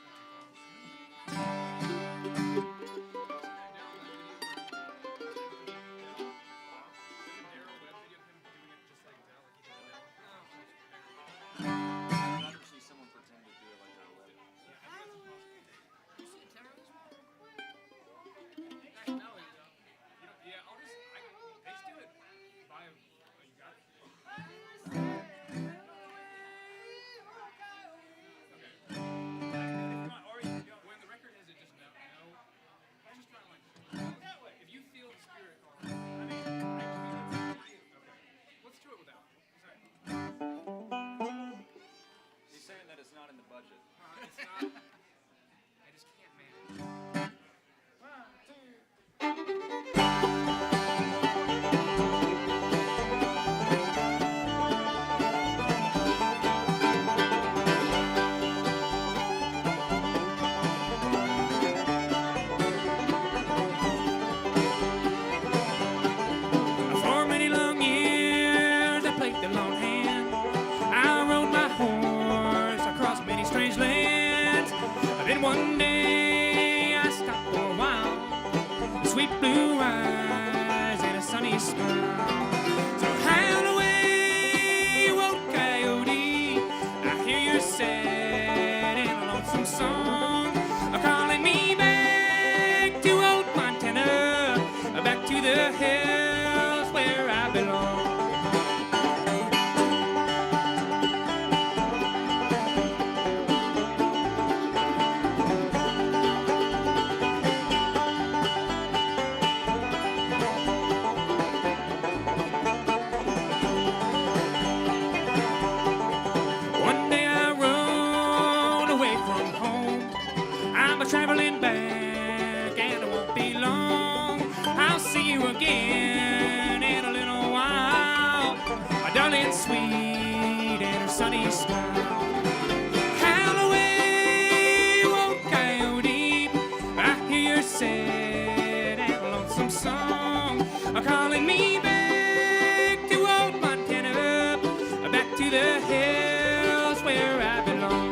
one day I stopped for a while, sweet blue eyes and a sunny smile. So howl away, you old coyote, I hear your sad and lonesome song, calling me back to old Montana, back to the hills where I belong. Traveling back and it won't be long. I'll see you again in a little while. My darling sweet and her sunny smile. Howl away, you old coyote, I hear your sad and lonesome song, calling me back to old Montana, back to the hills where I belong.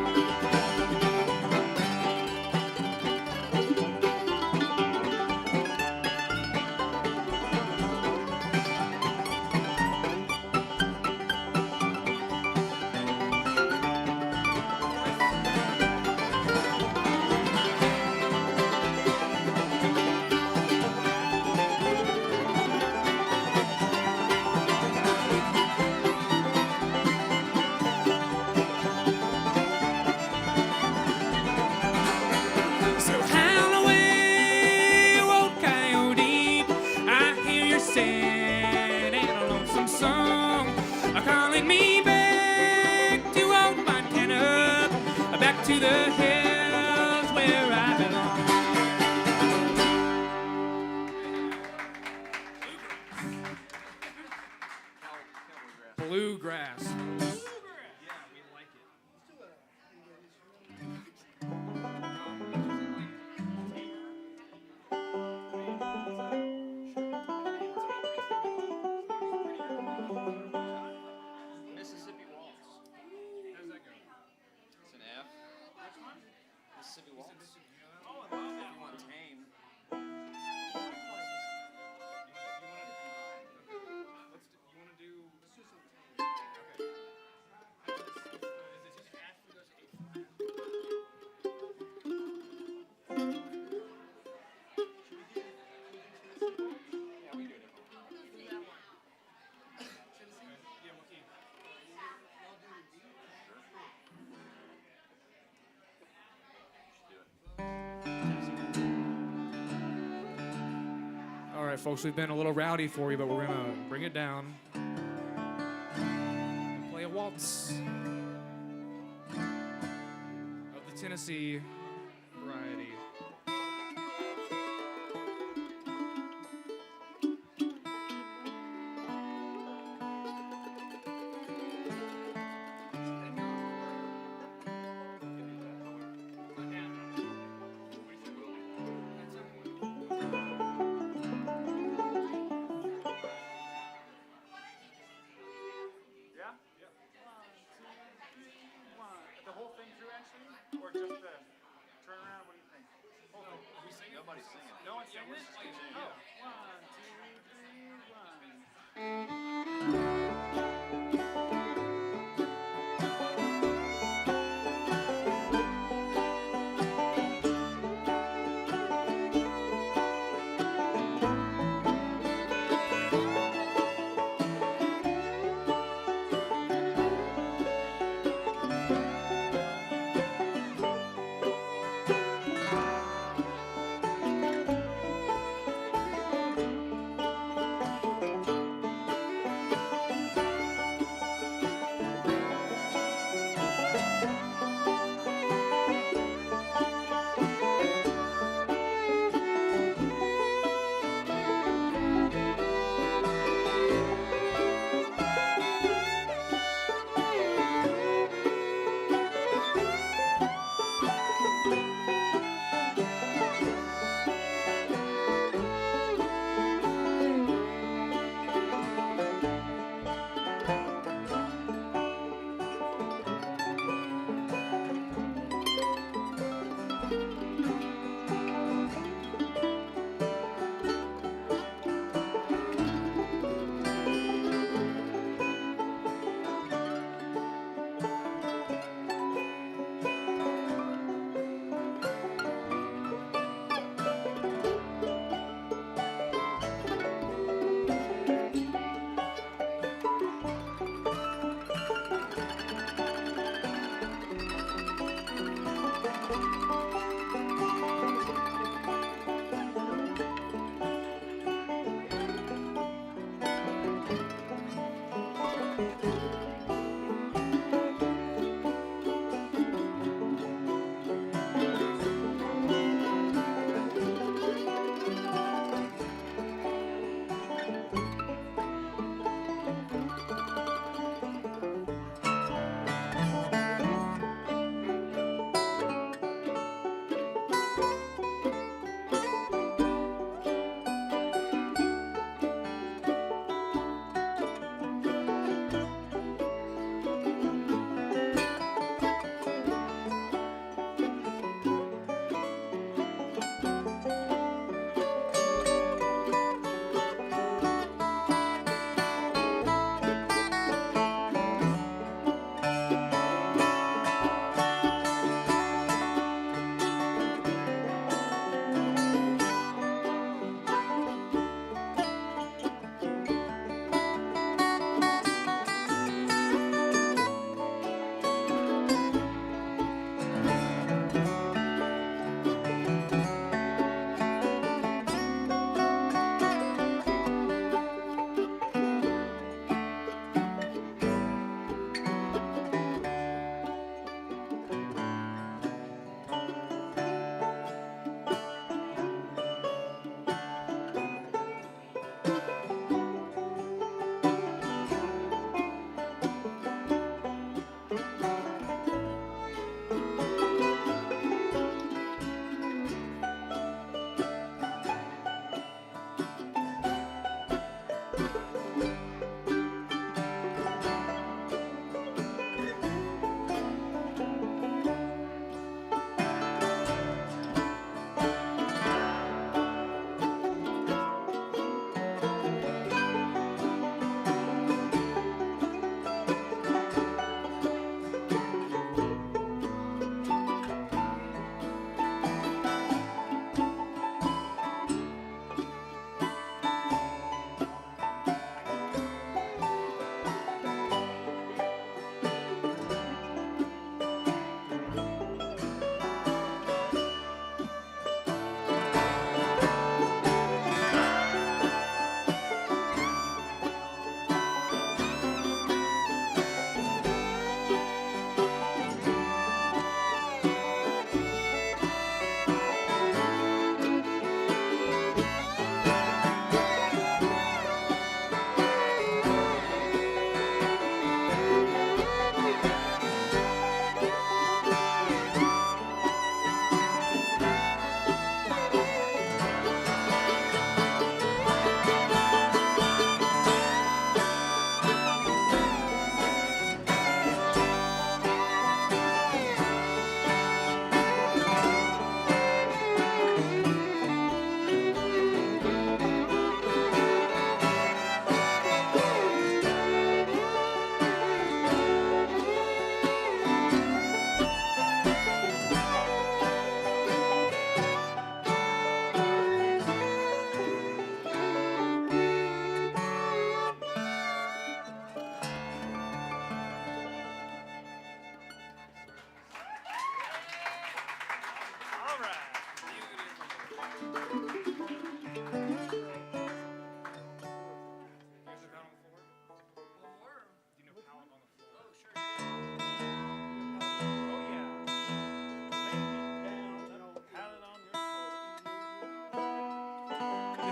To the hills where I belong. Bluegrass. Yeah, we like it. Mississippi Waltz. How's that go? It's an F. Which one? Mississippi Waltz. Oh, I love If that you one. want tame. You want to do? Okay. folks, we've been a little rowdy for you, but we're gonna bring it down and play a waltz of the Tennessee variety. The whole thing through, actually? Or just the turn around? What do you think? Whole thing. Are we singing? Nobody's singing. No one's singing? Oh. 1, 2, 3, 1.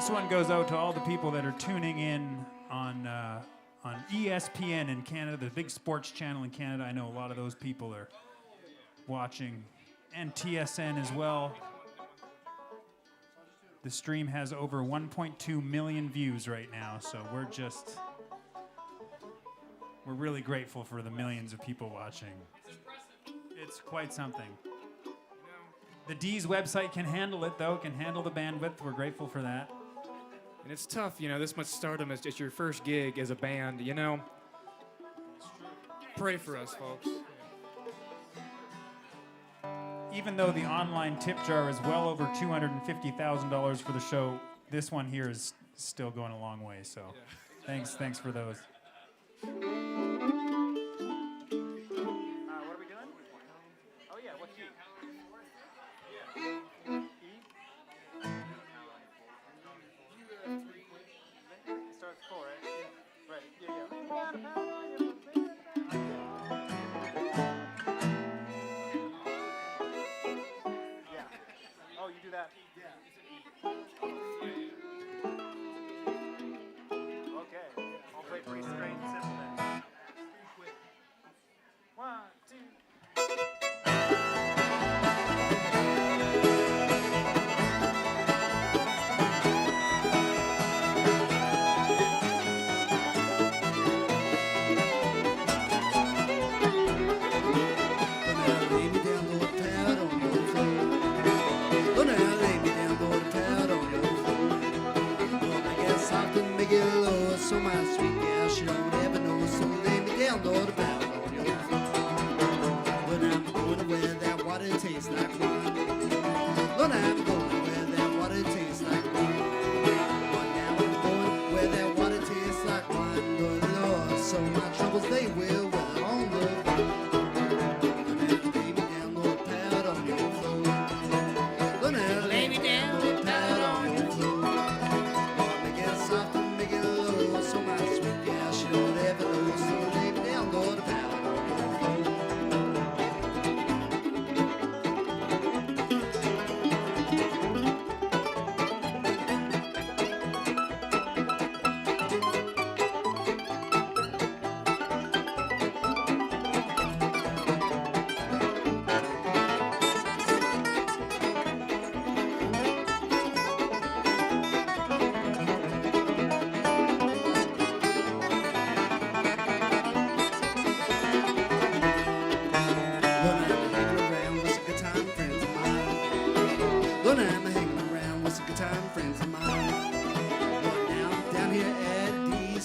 This one goes out to all the people that are tuning in on ESPN in Canada, the big sports channel in Canada. I know a lot of those people are watching, and TSN as well. The stream has over 1.2 million views right now, so we're really grateful for the millions of people watching. It's quite something. The D's website can handle it, though, can handle the bandwidth. We're grateful for that. And it's tough, this much stardom as just your first gig as a band, Pray for us, folks. Even though the online tip jar is well over $250,000 for the show, this one here is still going a long way, so thanks for those. What are we doing? Oh yeah, what key? E? It starts 4, right? Right, yeah. Oh, you do that? Yeah. Okay. I'll play pretty straight and simple then. 1, 2. So my sweet gal, she don't ever know. So lay me down, Lord, about on your floor. When I'm going where that water tastes like wine. Lord, I'm going where that water tastes like wine. But now I'm going where that water tastes like wine. Lord, Lord, so my troubles they will weather on the vine. Lay me down, Lord, pout on your floor. Lord, lay me down, Lord, pout on your floor. Lord, make it soft and make it low. So my sweet gal, she don't ever know. So lay me down, Lord, pout on your floor.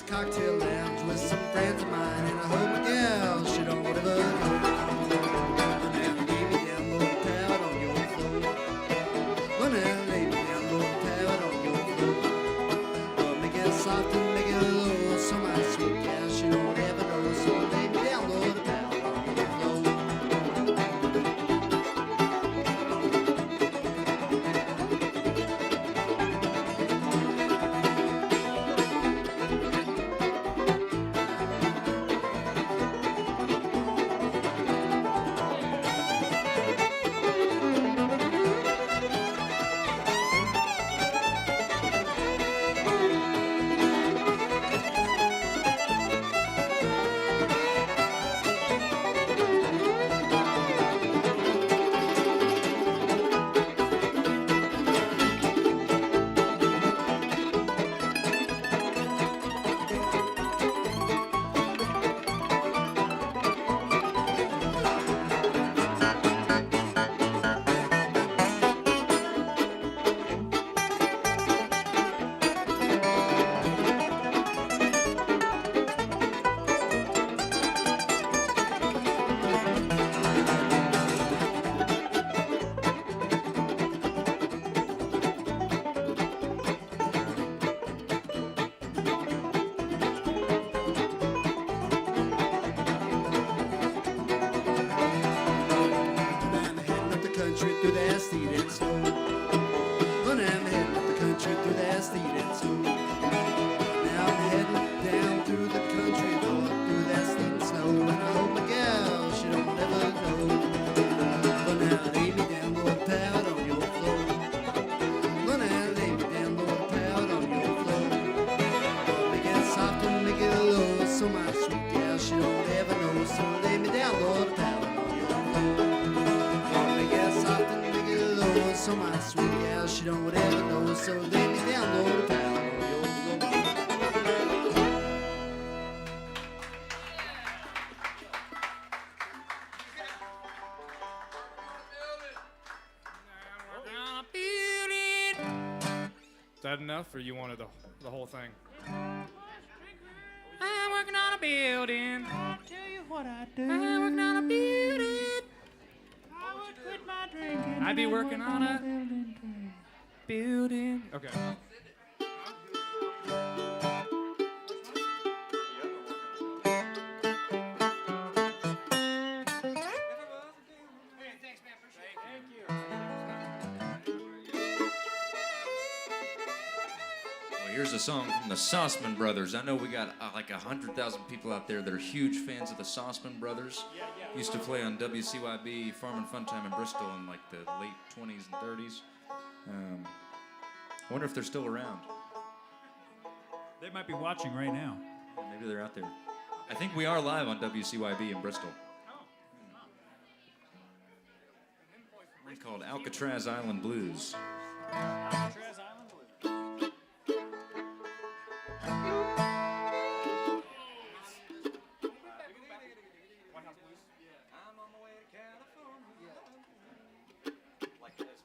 Cocktail lounge with some friends of mine, and I hope my gal she don't ever go. Well, now lay me down, Lord, pout on your floor. Well, now lay me down, Lord, pout on your floor. Well, make it soft and make it low, so my sweet gal she don't ever know. So lay me down, Lord, pout on your floor. enough, or you wanted the whole thing? I'm working on a building. I'll tell you what I do. I'm working on a building. I would quit my drinking. I'd be and working work on a building too. building. Okay. Well, here's a song from the Sauceman Brothers. I know we got like 100,000 people out there that are huge fans of the Sauceman Brothers. Used to play on WCYB Farm and Fun Time in Bristol in like the late 20s and 30s. I wonder if they're still around. They might be watching right now. Maybe they're out there. I think we are live on WCYB in Bristol. It's called Alcatraz Island Blues. Alcatraz Island Blues. I'm on my way to California. Like this.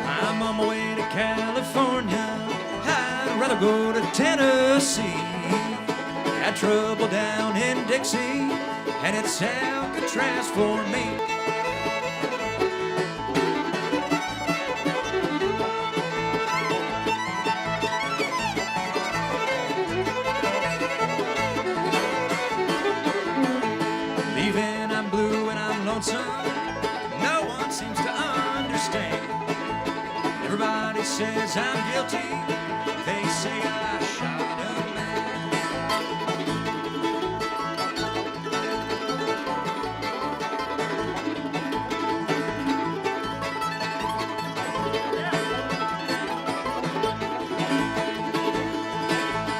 I'm on my way to California. I'd rather go to Tennessee. Had trouble down in Dixie, and it's Alcatraz for me. Leaving, I'm blue and I'm lonesome. No one seems to understand. Everybody says I'm guilty. They say I shot a man.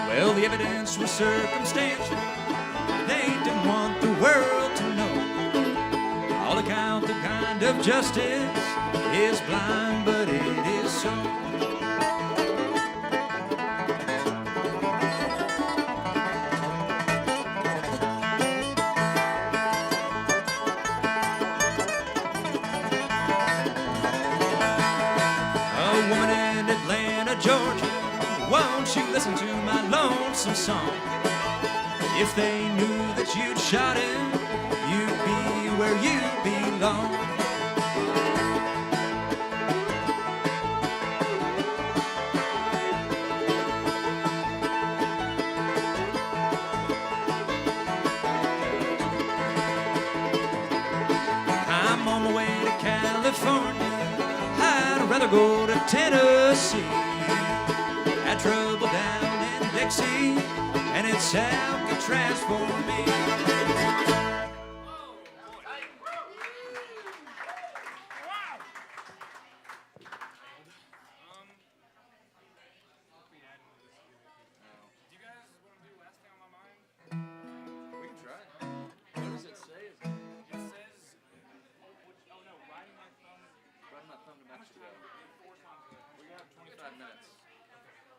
Well, the evidence was circumstantial. They didn't want the world to know. All account the kind of justice is blind, but it is so. A woman in Atlanta, Georgia, won't you listen to my lonesome song? If they knew that you'd shot him, you'd be where you belong. I'm on my way to California. I'd rather go to Tennessee. Had trouble down in Dixie, and it's Alcatraz for me. Do you guys want to do Last Thing on My Mind? We can try. What does it say? It says, oh no, riding my thumb. Run my thumb to Mexico. We got 25 minutes.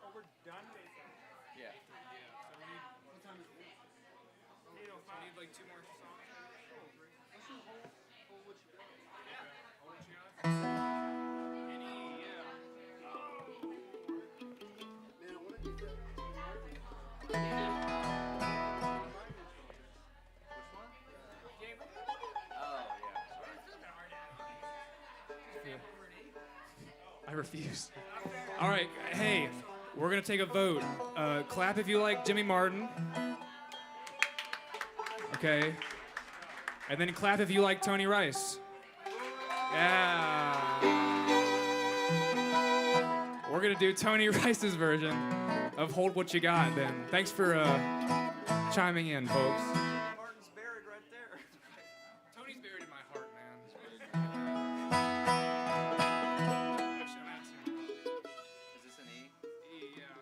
Oh, we're done basically. Yeah. So we need. What time is it? 8:05. We need like 2 more songs. Let's do hold what you got. Yeah. Hold what you got. Any, yeah. Man, what did you do? I refuse. All right, hey, we're gonna take a vote. Clap if you like Jimmy Martin. Okay. And then clap if you like Tony Rice. Yeah. We're gonna do Tony Rice's version of Hold What You Got then. Thanks for chiming in, folks. Martin's buried right there. Tony's buried in my heart, man. Actually, I'm asking. Is this an E? E, yeah.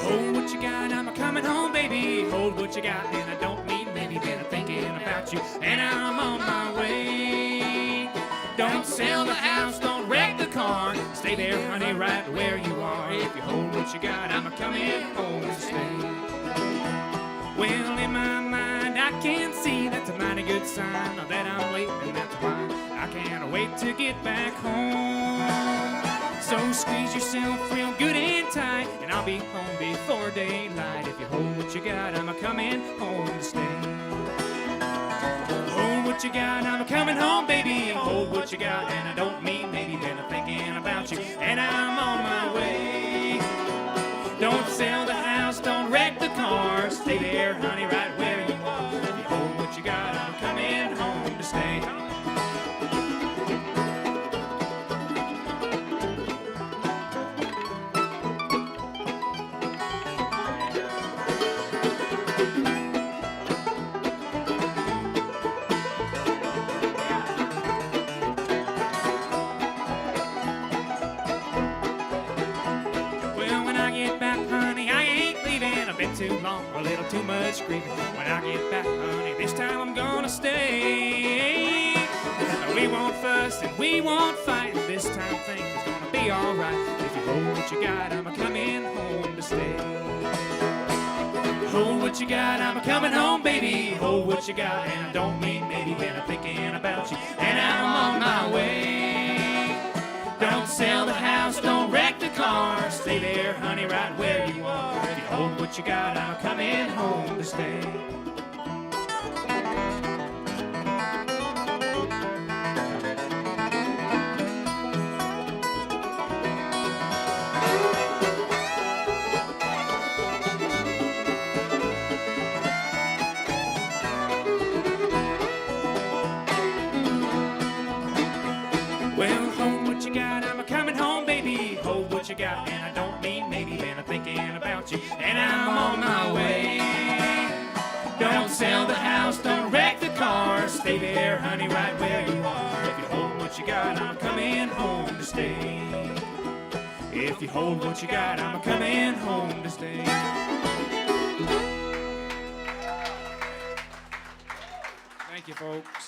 Hold what you got, I'm a coming home, baby. Hold what you got, and I don't mean maybe. Been thinking about you, and I'm on my way. Don't sell the house, don't wreck the car. Stay there, honey, right where you are. If you hold what you got, I'm a coming home to stay. Well, in my mind, I can see that's a mighty good sign that I'm late, and that's why I can't wait to get back home. So squeeze yourself real good and tight, and I'll be home before daylight. If you hold what you got, I'm a coming home to stay. Hold what you got, I'm a coming home, baby. Hold what you got, and I don't mean maybe. Been thinking about you, and I'm on my way. Don't sell the house, don't wreck the car. Stay there, honey, right where you are. If you hold what you got, I'm coming home to stay. Too long, a little too much grieving. When I get back, honey, this time I'm gonna stay. We won't fuss and we won't fight. This time things is gonna be alright. If you hold what you got, I'm a coming home to stay. Hold what you got, I'm a coming home, baby. Hold what you got, and I don't mean maybe. Been thinking about you, and I'm on my way. Don't sell the house, don't wreck the car. Stay there, honey, right where you are. If you hold what you got, I'm coming home to stay. Well, hold what you got, I'm coming home, baby. Hold what you got, and I don't mean maybe. Been thinking about you, and I'm on my way. Don't sell the house, don't wreck the car. Stay there, honey, right where you are. If you hold what you got, I'm coming home to stay. If you hold what you got, I'm coming home to stay. Thank you, folks.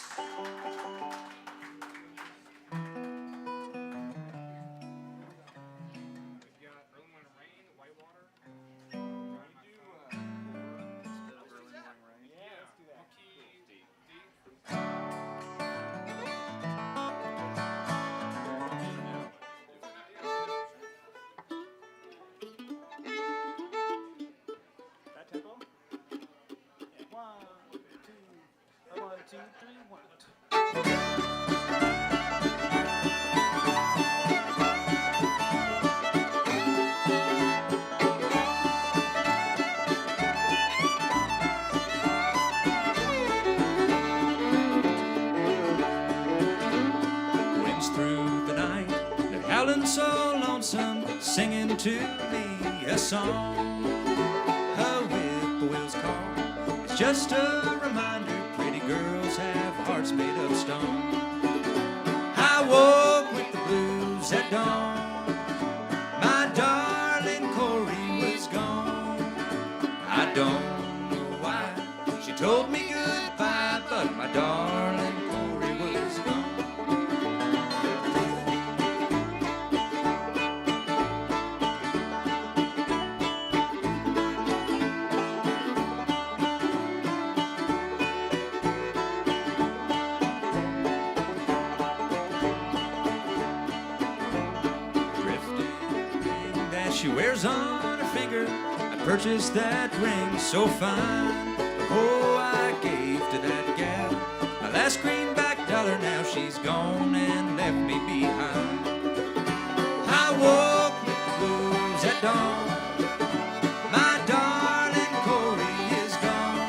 So lonesome, singing to me a song. A whippoorwill's call is just a reminder. Pretty girls have hearts made of stone. I woke with the blues at dawn. My darling Corey was gone. I don't know why she told me goodbye, but my darling Corey was gone. She wears on her finger. I purchased that ring so fine. Oh, I gave to that gal my last greenback dollar. Now she's gone and left me behind. I woke with the blues at dawn. My darling Corey is gone.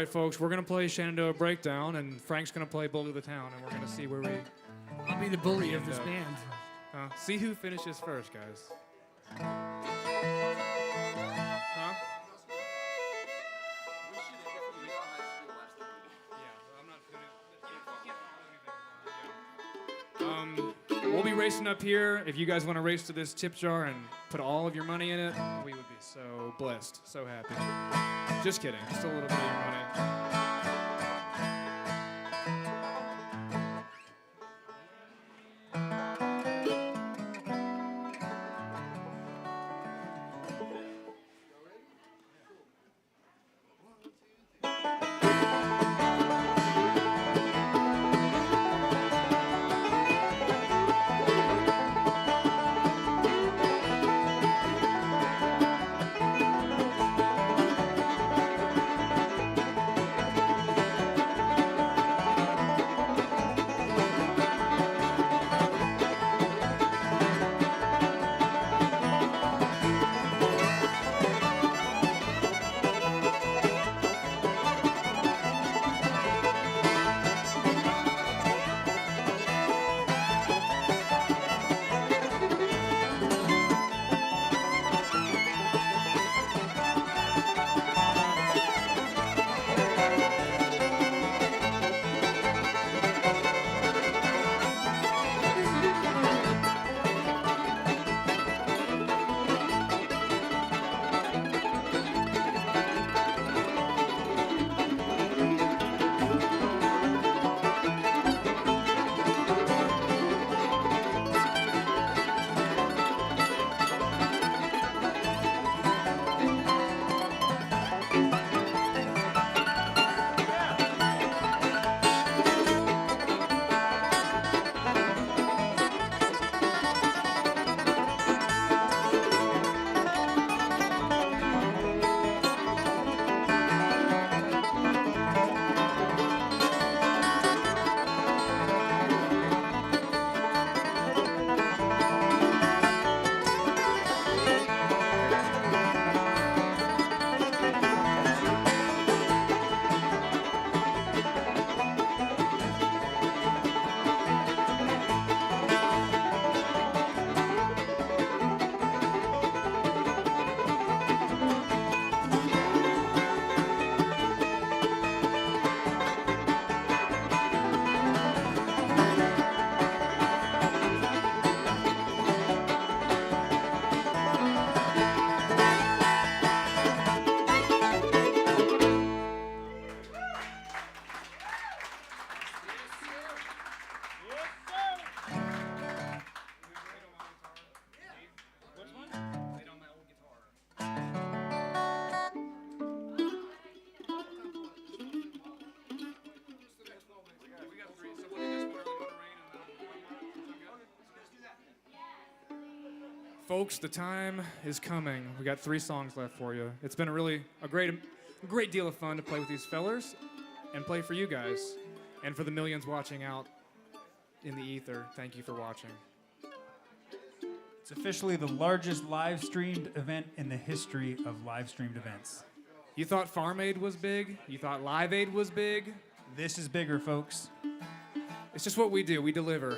right, folks, we're going to play Shenandoah Breakdown, and Frank's going to play Bully of the Town, and we're going to see where we... I'll be the bully of this band. see who finishes first, guys. Huh? We'll be racing up here. If you guys want to race to this tip jar and put all of your money in it, we would be so blessed, so happy. Just kidding. Just a little bit of your money. Folks, the time is coming. We got 3 songs left for you. It's been a great deal of fun to play with these fellers and play for you guys and for the millions watching out in the ether. Thank you for watching. It's officially the largest live-streamed event in the history of live-streamed events. You thought Farm Aid was big? You thought Live Aid was big? This is bigger, folks. It's just what we do. We deliver.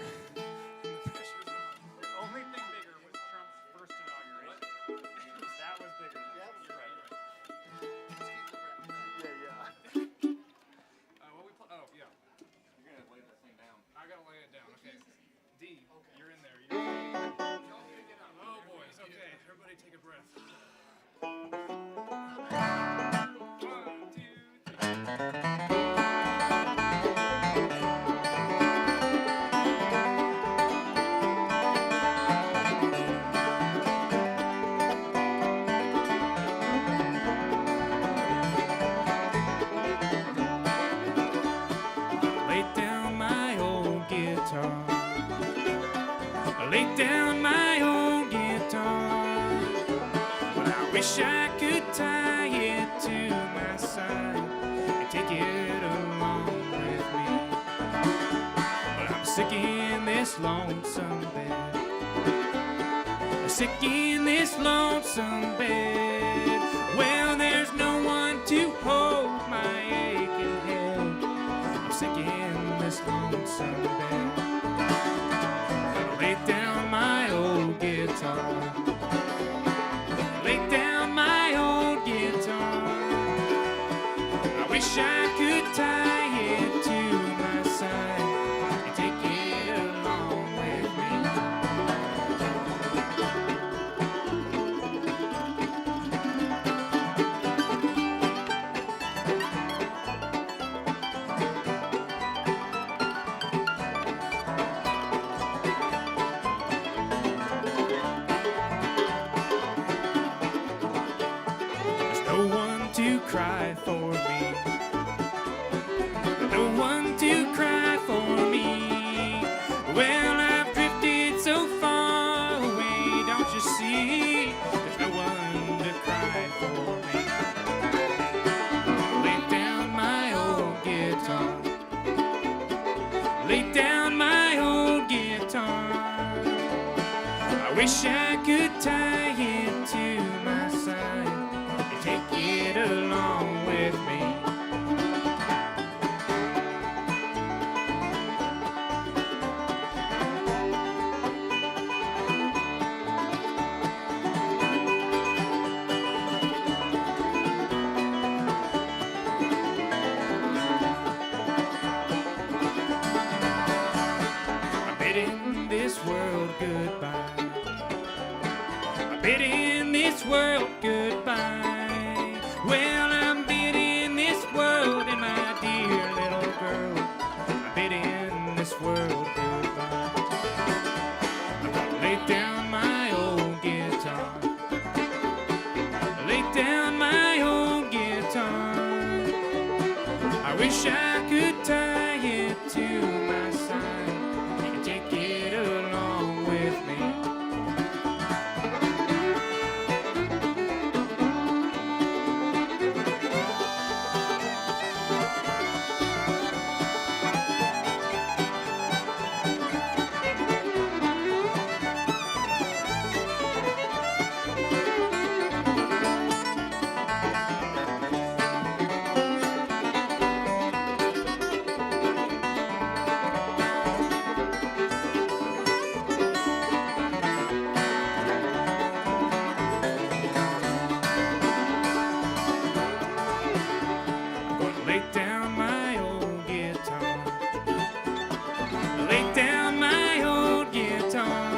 Lay down my old guitar. Well, I wish I could tie it to my side and take it along with me. But I'm sick in this lonesome bed. Sick in this lonesome bed. Well, there's no one to hold my hand. sunbed. Gonna lay down my old guitar. Lay down my old guitar. I wish I could tie it to my side and take it along with me. There's no one to cry for me. No one to cry for me. Well, I've drifted so far away, don't you see? There's no one to cry for me. Lay down my old guitar. Lay down my old guitar. I wish I could tie it to my side and take it along with me. I'm bidding this world goodbye. I'm bidding this world goodbye. Well, I'm bidding this world and my dear little girl. I'm bidding this world goodbye. I'm gonna lay down my old guitar. Lay down my old guitar. I wish I could tie it to my side and take it along with me. I'm gonna lay down my old guitar. Lay down my old guitar.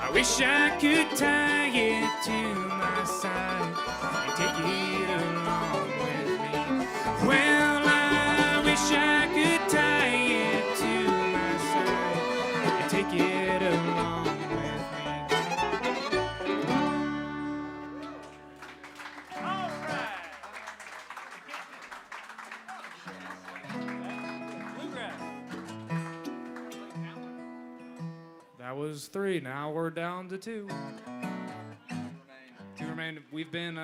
I wish I could tie it to my side and take it along with me. Well, I wish I could tie it to my side and take it along with me. All right. Bluegrass. That was 3. Now we're down to 2. 2 remain. We've been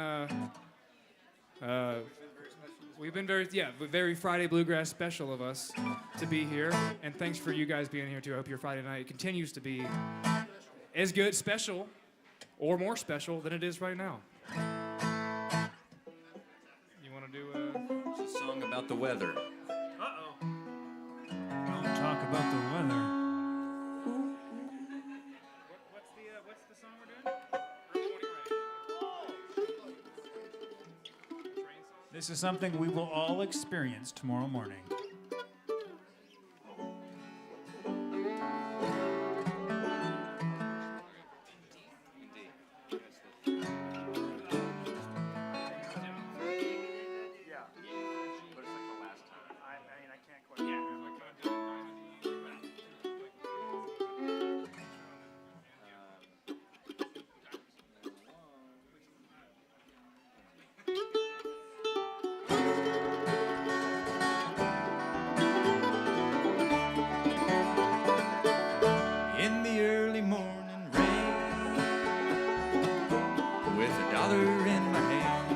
very Friday Bluegrass special of us to be here, and thanks for you guys being here too. I hope your Friday night continues to be as good, special, or more special than it is right now. You want to do It's a song about the weather. Don't talk about the weather. what's the song we're doing? This is something we will all experience tomorrow morning. In the early morning rain, with $1 in my hand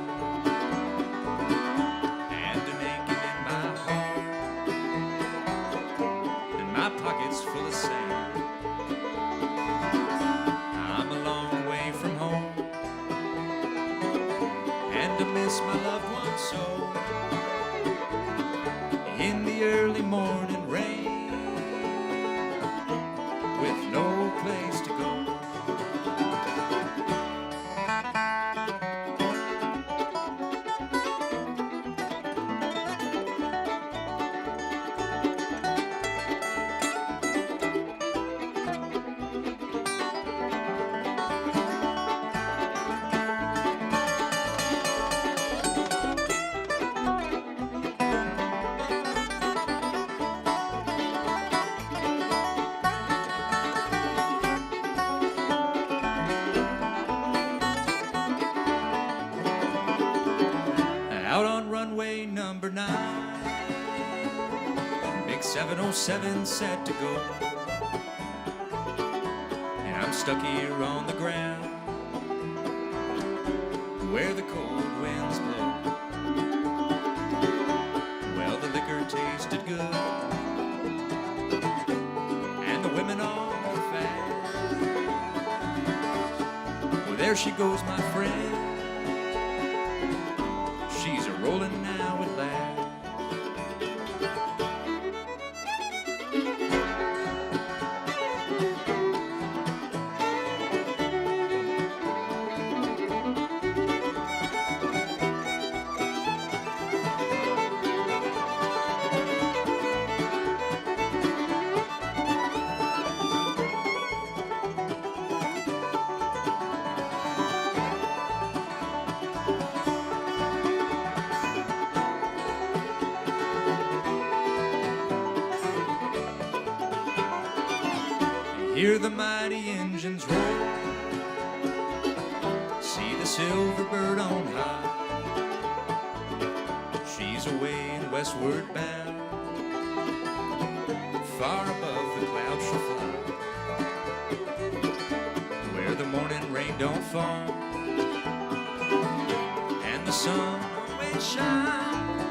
and an aching in my heart, and my pockets full of sand. I'm a long way from home, and I miss my loved ones so. In the early morning rain, 707 set to go, and I'm stuck here on the ground where the cold winds blow. Well, the liquor tasted good, and the women all fast. Well, there she goes, my friend. She's a rolling now at last. Hear the mighty engines roar, see the silver bird on high. She's away and westward bound, far above the clouds she'll fly, where the morning rain don't fall and the sun always shines.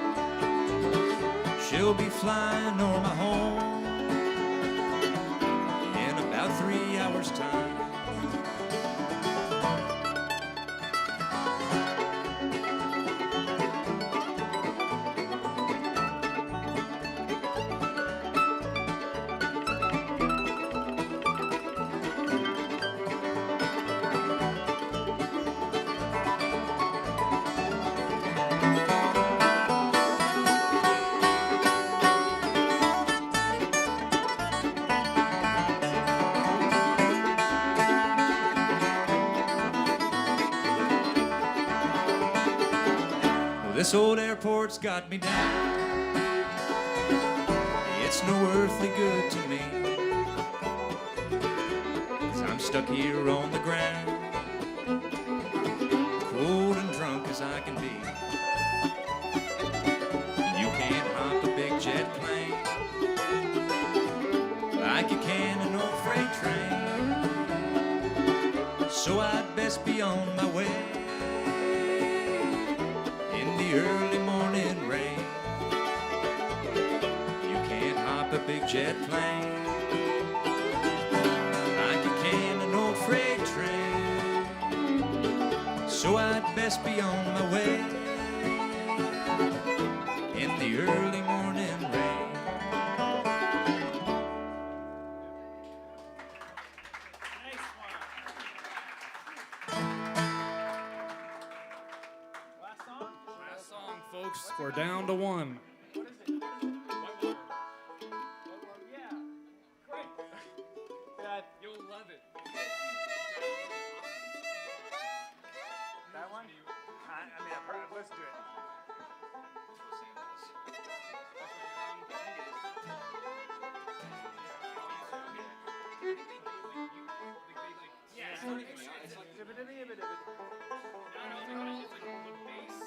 She'll be flying o'er my home 3 hours time. This old airport's got me down. It's no earthly good to me, 'cause I'm stuck here on the ground, cold and drunk as I can be. You can't hop a big jet plane like you can an old freight train, so I'd best be on my way. Early morning rain, you can't hop a big jet plane like you can an old freight train, so I'd best be on my way in the early morning rain. Folks, we're down to one. What is it? Whitewater. Yeah. Great. You'll love it. That one? I mean, I've heard it. Let's do it. Yeah, it's like the bass.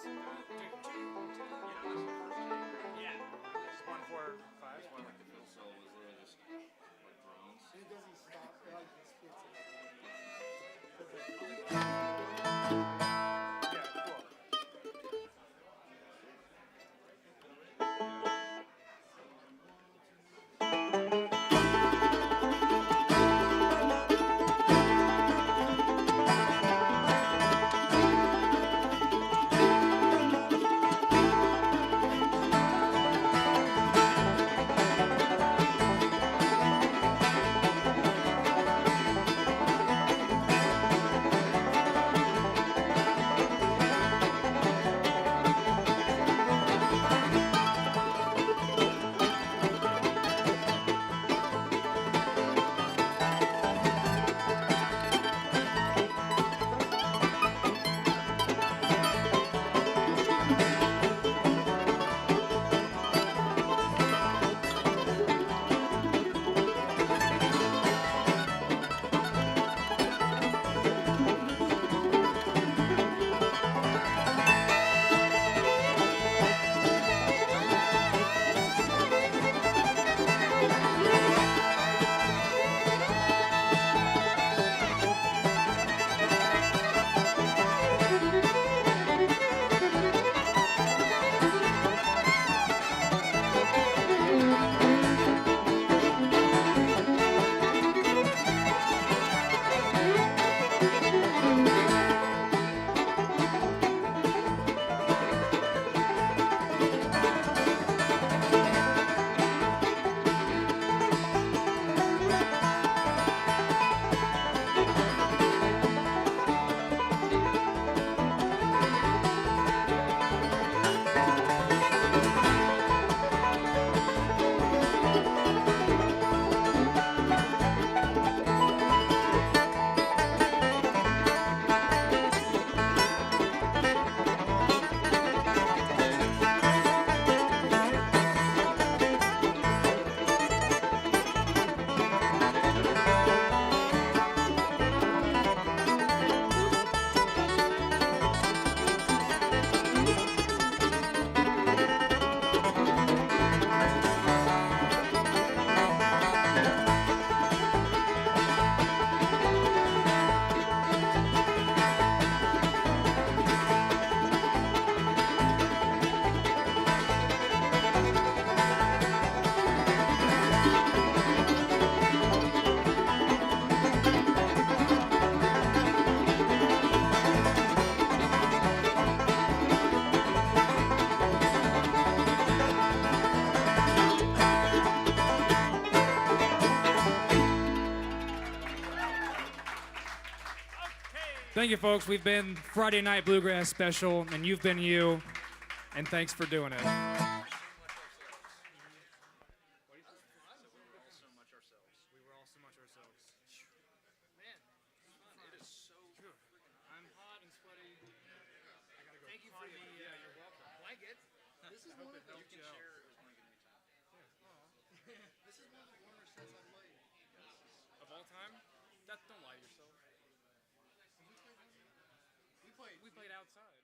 Thank you, folks. We've been Friday Night Bluegrass Special, and you've been you. And thanks for doing it. Of all time? Don't lie to yourself. We played outside.